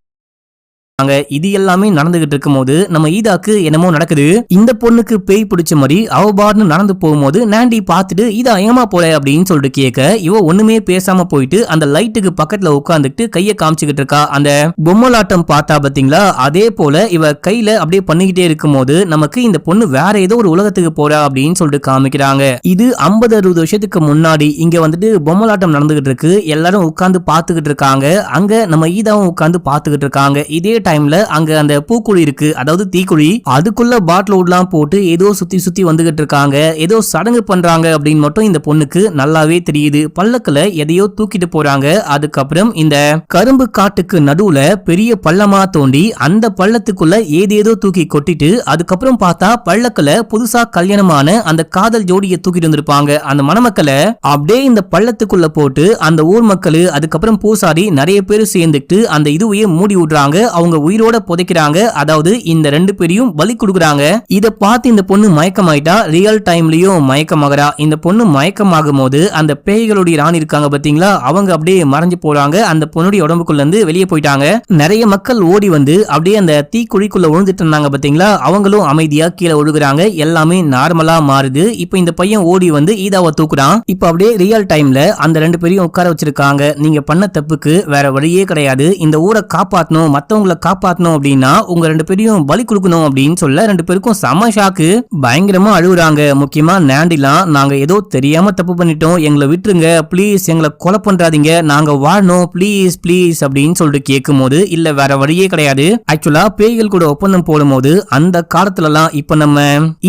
இது எல்லாமே நடந்துகிட்டு இருக்கும்போது நம்ம ஈதாக்கு என்னமோ நடக்குது. இந்த பொண்ணுக்கு பேய் பிடிச்ச மாதிரி அவ பாட்டுன்னு நடந்து போகும்போது நாண்டி பார்த்துட்டு ஈதா ஏமா போல அப்படின்னு சொல்லிட்டு கேட்க இவ ஒண்ணுமே பேசாம போயிட்டு அந்த லைட்டுக்கு பக்கத்துல உட்கார்ந்துட்டு கைய காமிச்சுக்கிட்டு இருக்கா. அந்த பொம்மலாட்டம் பார்த்தா பாத்தீங்களா, அதே போல இவ கையில அப்படியே பண்ணிக்கிட்டே இருக்கும்போது நமக்கு இந்த பொண்ணு வேற ஏதோ ஒரு உலகத்துக்கு போறா அப்படின்னு சொல்லிட்டு காமிக்கிறாங்க. இது 50-60 வருஷத்துக்கு முன்னாடி இங்க வந்துட்டு பொம்மலாட்டம் நடந்துகிட்டு இருக்கு. எல்லாரும் உட்கார்ந்து பாத்துக்கிட்டு இருக்காங்க. அங்க நம்ம ஈதாவும் உட்கார்ந்து பாத்துக்கிட்டு இருக்காங்க. இதே டைம்ல அங்க அந்த பூக்குழி இருக்கு, அதாவது தீக்குழி, அதுக்குள்ள பாட்டில் உட்லாம் போட்டு ஏதோ சுத்தி சுத்தி வந்துகிட்டு இருக்காங்க. ஏதோ சடங்கு பண்றாங்க அப்படின்னு மட்டும் இந்த பொண்ணுக்கு நல்லாவே தெரியுது. பல்லக்குல எதையோ தூக்கிட்டு போறாங்க. அதுக்கப்புறம் இந்த கரும்பு காட்டுக்கு நடுவுல பெரிய பள்ளமா தோண்டி அந்த பள்ளத்துக்குள்ள ஏதேதோ தூக்கி கொட்டிட்டு அதுக்கப்புறம் பார்த்தா பள்ளக்குல புதுசா கல்யாணமான அந்த காதல் ஜோடியை தூக்கிட்டு வந்திருப்பாங்க. அந்த மணமக்களை அப்படியே இந்த பள்ளத்துக்குள்ள போட்டு அந்த ஊர் மக்கள் அதுக்கப்புறம் பூசாரி நிறைய பேர் சேர்ந்துட்டு அந்த இதுவையே மூடி விடுறாங்க. அவங்க உயிரோட புதைக்கிறாங்க. அதாவது இந்த 2 பேரையும் பலி கொடுக்குறாங்க. இத பார்த்து இந்த பொண்ணு மயக்கமாயிட்டா. ரியல் டைம்லயும் மயக்கமாகறா. இந்த பொண்ணு மயக்கமாகும் போது அந்த பேய்களுடைய ராணி இருக்காங்க பாத்தீங்களா, அவங்க அப்படியே மறைஞ்சு போறாங்க. அந்த பொண்ணுடைய உடம்புக்குள்ள இருந்து வெளியே போயிட்டாங்க. நிறைய மக்கள் ஓடி வந்து அப்படியே அந்த தீக்குழிக்குள்ள விழுந்துட்டு இருந்தாங்க பாத்தீங்களா, அவங்களும் அமைதியா கீழே விழுகுறாங்க. எல்லாமே நார்மலா மாறுது. இப்போ இந்த பையன் ஓடி வந்து ஈதாவை தூக்குறான். இப்போ அப்படியே ரியல் டைம்ல அந்த 2 பேரையும் உட்கார வச்சிருக்காங்க. நீங்க பண்ண தப்புக்கு வேற வழியே கிடையாது. இந்த ஊரை காப்பாத்தணும், மத்தவங்களை காப்பாத்தணும் அப்படின்னா உங்க 2 பேரையும் பலி கொடுக்கணும் அப்படின்னு சொல்ல 2 பேருக்கும் செம ஷாக்கு. பயங்கரமா அழுகுறாங்க. முக்கியமா நாண்டிலாம், நாங்க ஏதோ தெரியாம தப்பு பண்ணிட்டோம், எங்களை விட்டுருங்க ப்ளீஸ், எங்களை கொலை பண்றாதீங்க, நாங்க வாழணும் ப்ளீஸ் ப்ளீஸ் அப்படின்னு சொல்லிட்டு கேட்கும் போது இல்ல வேற வழியே கிடையாது. ஆக்சுவலா பேய்கள் கூட ஒப்பந்தம் போடும் போது அந்த காலத்துலலாம் இப்ப நம்ம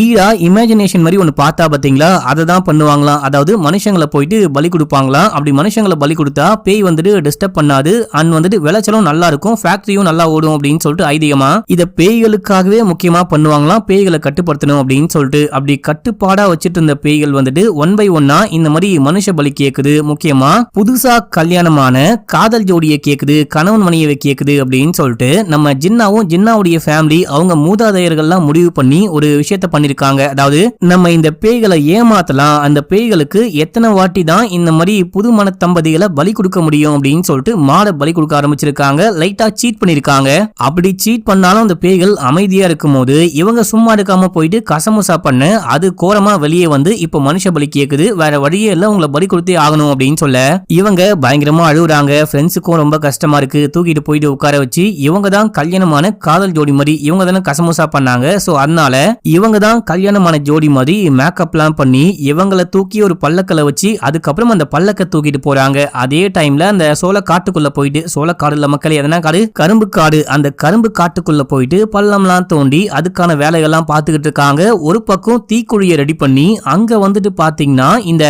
ஈடா இமேஜினேஷன் மாதிரி ஒண்ணு பார்த்தா பாத்தீங்களா, அதை தான் பண்ணுவாங்களாம். அதாவது மனுஷங்களை போயிட்டு பலி கொடுப்பாங்களாம். அப்படி மனுஷங்களை பலி கொடுத்தா பேய் வந்துட்டு டிஸ்டர்ப் பண்ணாது, அண்ட் வந்துட்டு விளைச்சலும் நல்லா இருக்கும், ஃபேக்டரியும் நல்லா ஓடும் அப்படின்னு சொல்லிட்டு ஐதீகமா இத பேய்களுக்காகவே முக்கியமா பண்ணுவாங்களாம். பேய்களை கட்டுப்படுத்தணும் அப்படின்னு சொல்லிட்டு அப்படி கட்டுப்பாடா வச்சிட்டு இருந்த பேய்கள் வந்துட்டு 1 by 1 இந்த மாதிரி மனுஷ பலி கேக்குது. முக்கியமா புதுசா கல்யாணமான காதல் ஜோடியை கேக்குது, கணவன் மனைவியை கேக்குது அப்படின்னு சொல்லிட்டு நம்ம ஜின்னாவும் ஜின்னாவுடைய ஃபேமிலி அவங்க மூதாதையர்கள்லாம் முடிவு பண்ணி ஒரு விஷயத்த பண்ணிருக்காங்க. அதாவது நம்ம இந்த பேய்களை ஏமாத்தலாம், அந்த பேய்களுக்கு எத்தனை வாட்டி தான் இந்த மாதிரி புது மன தம்பதிகளை பலி கொடுக்க முடியும் அப்படின்னு சொல்லிட்டு மாட பலி கொடுக்க ஆரம்பிச்சிருக்காங்க. லைட்டா சீட் பண்ணிருக்காங்க. அப்படி சீட் பண்ணாலும் அந்த பேய்கள் அமைதியா இருக்கும் போது இவங்க சும்மா எடுக்காம போயிட்டு கசமுசா பண்ண அது கோரமா வெளியே வந்து இப்ப மனுஷ பலி கேக்குது. வேற வழியே இல்ல, உங்களை பலி கொடுத்தே ஆகணும் அப்படின்னு சொல்ல இவங்க பயங்கரமா அழுகுறாங்க. ஃப்ரெண்ட்ஸுக்கும் ரொம்ப கஷ்டமா இருக்கு. தூக்கிட்டு போயிட்டு உட்கார வச்சு இவங்க தான் கல்யாணமான காதல் ஜோடி மாதிரி இவங்க தானே கசமுசா பண்ணாங்க. சோ அதனால இவங்க தான் கல்யாணமான ஜோடி மாதிரி மேக்கப்லாம் பண்ணி இவங்களை தூக்கி ஒரு பல்லக்கல வச்சு அதுக்கப்புறம் அந்த பல்லக்க தூக்கிட்டு போறாங்க. அதே டைம்ல அந்த சோள காட்டுக்குள்ள போயிட்டு, சோள காடுல மக்கள் எதனா காடு, கரும்பு காடு, அந்த கரும்பு காட்டுக்குள்ள போயிட்டு பள்ளம்லாம் தோண்டி அதுக்கான வேலைகள்லாம் பார்த்துக்கிட்டு இருக்காங்க. ஒரு பக்கம் தீக்குழியை ரெடி பண்ணி அங்க வந்துட்டு பாத்தீங்கன்னா இந்த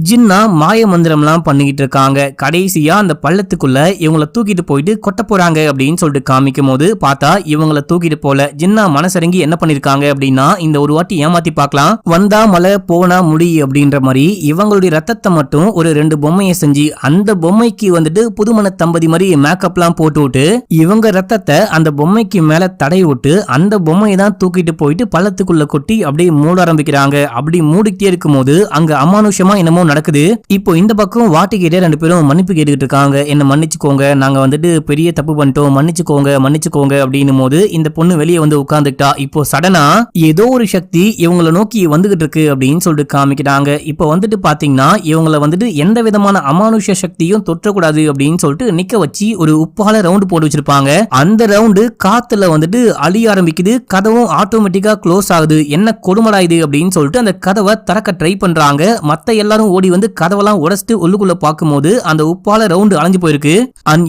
ஜின்னா மாய மந்திரம்லாம் பண்ணிக்கிட்டு இருக்காங்க. கடைசியா அந்த பள்ளத்துக்குள்ள இவங்களை தூக்கிட்டு போயிட்டு கொட்ட போறாங்க அப்படின்னு சொல்லிட்டு காமிக்கும் போது பார்த்தா இவங்களை தூக்கிட்டு போல ஜின்னா மனசரங்கி என்ன பண்ணிருக்காங்க அப்படின்னா, இந்த ஒரு வாட்டி ஏமாத்தி பார்க்கலாம், வந்தா மலை போனா முடி அப்படின்ற மாதிரி இவங்களுடைய ரத்தத்தை மட்டும் ஒரு 2 பொம்மையை செஞ்சு அந்த பொம்மைக்கு வந்துட்டு புதுமண தம்பதி மாதிரி மேக்கப்லாம் போட்டு விட்டு இவங்க ரத்தத்தை அந்த பொம்மைக்கு மேல தடை விட்டு அந்த பொம்மையை தான் தூக்கிட்டு போயிட்டு பள்ளத்துக்குள்ள கொட்டி அப்படியே மூட ஆரம்பிக்கிறாங்க. அப்படி மூடிக்கிட்டே இருக்கும் போது அங்க அமானுஷமா என்னமோ நடக்குது. இப்போ இந்த பக்கம் வாட்டிக்கிட்டே 2 பேரும் மன்னிப்பு கேட்டுக்கிட்டு இருக்காங்க. என்ன மன்னிச்சுக்கோங்க, நாங்க வந்துட்டு பெரிய தப்பு பண்ணிட்டோம், மன்னிச்சுக்கோங்க மன்னிச்சுக்கோங்க அப்படின்னும் போது இந்த பொண்ணு வெளியே வந்து உட்கார்ந்துட்டா. இப்போ சடனா ஏதோ ஒரு சக்தி இவங்களை நோக்கி வந்துகிட்டு இருக்கு அப்படின்னு சொல்லிட்டு காமிக்கிறாங்க. இப்போ வந்துட்டு பாத்தீங்கன்னா இவங்களை வந்துட்டு எந்த விதமான அமானுஷ சக்தியும் தொற்றக்கூடாது அப்படின்னு சொல்லிட்டு நிக்க வச்சு ஒரு உப்பால ரவுண்ட் போட்டு வச்சிருப்பாங்க. அந்த ரவுண்டு காத்துல வந்துட்டு அழிய ஆரம்பிக்குது. கதவும் ஆட்டோமேட்டிக்கா க்ளோஸ் ஆகுது. என்ன கொடுமடா இது அப்படின்னு சொல்லிட்டு அந்த கதவை திறக்க ட்ரை பண்றாங்க. மத்த எல்லாரும் ஓடி வந்து கதவெல்லாம் உடைச்சிட்டு உள்ளுக்குள்ள பார்க்கும்போது அந்த உப்பால ரவுண்டு அழிஞ்சு போயிருக்கு.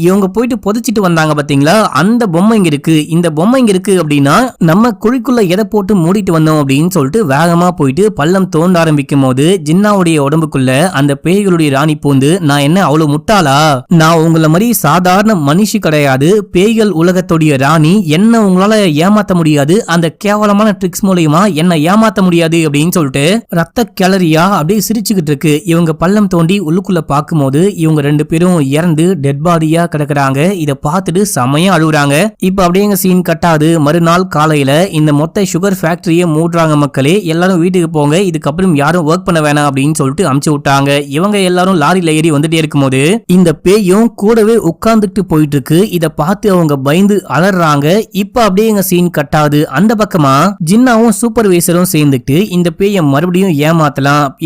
இவங்க போயிட்டு புதைச்சிட்டு வந்தாங்க பாத்தீங்களா, அந்த பொம்மை இங்க இருக்கு. இந்த பொம்மை இங்க இருக்கு அப்படின்னா நம்ம குழிக்குள்ள எதை போட்டு மூடிட்டு வந்தோம் அப்படின்னு சொல்லிட்டு வேகமா போயிட்டு பள்ளம் தோண்ட ஆரம்பிக்கும் போது ஜின்னாவுடைய உடம்புக்குள்ள அந்த பேய்களுடைய ராணி பூந்து, நான் என்ன அவ்வளவு முட்டாளா, நான் உங்களை மாதிரி சாதாரண மனுஷி கிடையாது, பேய்கள் உலகத்துடைய ராணி, என்ன உங்களால ஏமாத்த முடியாது, அந்த கேவலமான ட்ரிக்ஸ் மூலமா என்ன ஏமாத்த முடியாது அப்படின்னு சொல்லிட்டு ரத்த கிளறியா அப்படியே சிரிச்சுக்கிட்டு இருக்கு. இவங்க பள்ளம் தோண்டி உள்ளுக்குள்ள பார்க்கும்போது இவங்க 2 பேரும் இறந்து டெட் பாடியா கிடக்குறாங்க. இத பார்த்துட்டு செமையா அழுகுறாங்க. இப்ப அப்படியே சீன் கட்டாது. மறுநாள் காலையில இந்த மொத்த சுகர் ஃபேக்டரியை மூடுறாங்க. மக்களே எல்லாரும் வீட்டுக்கு போங்க, இதுக்கப்புறம் யாரும் ஒர்க் பண்ண வேணாம் அப்படின்னு சொல்லிட்டு அமுச்சு விட்டாங்க. இவங்க எல்லாரும் லாரியில ஏறி வந்துட்டே இருக்கும்போது இந்த பேயும் கூடவே உட்கார்ந்துட்டு போயிட்டு இருக்கு. இத பார்த்து அவங்க பயந்து பயந்து அலறாங்க. இப்ப அப்படியே எங்க சீன் கட்டாது. அந்த பக்கமா ஜின்னாவும் சூப்பர்வைசரும் சேர்ந்துட்டு இந்த பேயை மறுபடியும்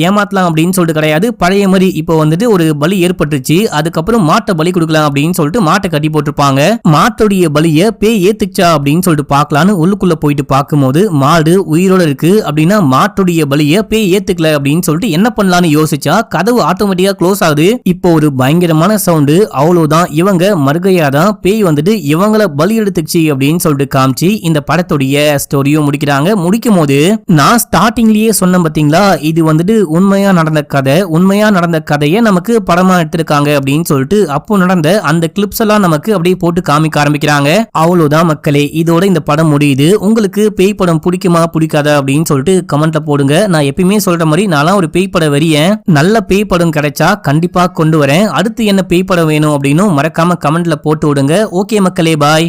ஏமாத்தலாம் அப்படின்னு சொல்லிட்டு கிடையாது, பழைய மாதிரி இப்போ வந்துட்டு ஒரு பலி ஏற்பட்டுச்சு, அதுக்கப்புறம் மாட்டை பலி கொடுக்கலாம் அப்படின்னு சொல்லிட்டு மாட்டை கட்டி போட்டிருப்பாங்க. மாட்டுடைய பலிய பேய் ஏத்துச்சா அப்படின்னு சொல்லிட்டு பார்க்கலான்னு உள்ளுக்குள்ள போயிட்டு பார்க்கும்போது மாடு உயிரோட இருக்கு. அப்படின்னா மாட்டுடைய பலிய பேய் ஏத்துக்கல அப்படின்னு சொல்லிட்டு என்ன பண்ணலாம்னு யோசிச்சா கதவு ஆட்டோமேட்டிக்கா க்ளோஸ் ஆகுது. இப்போ ஒரு பயங்கரமான சவுண்டு. அவ்வளவுதான், இவங்க மறுகையாதான் பேய் வந்துட்டு இவங்கள பலி எடுத்துச்சு அப்படின்னு சொல்லிட்டு காமிச்சு இந்த படத்துடைய ஸ்டோரியும் முடிக்கிறாங்க. முடிக்கும் போது நான் ஸ்டார்டிங்லயே சொன்ன பாத்தீங்களா, இது வந்துட்டு உண்மையா நடந்த கதையை நமக்கு படமா எடுத்திருக்காங்க அப்படின்னு சொல்லிட்டு அப்போ நடந்த அந்த கிளிப்ஸ் எல்லாம் நமக்கு அப்படியே போட்டு காமிக்க ஆரம்பிக்கிறாங்க. அவ்வளவுதான் மக்களே, இதோட இந்த படம் முடியுது. உங்களுக்கு பேய் படம் பிடிக்குமா பிடிக்காதா அப்படின்னு சொல்லிட்டு கமெண்ட்ல போடுங்க. நான் எப்பயுமே சொல்ற மாதிரி நான் ஒரு பேய் படம் வெறியன். நல்ல பேய் படம் கிடைச்சா கண்டிப்பா கொண்டு வரேன். அடுத்து என்ன பேய் படம் வேணும் அப்படின்னு மறக்காம கமெண்ட்ல போட்டு விடுங்க. ஓகே மக்களே, பாய்.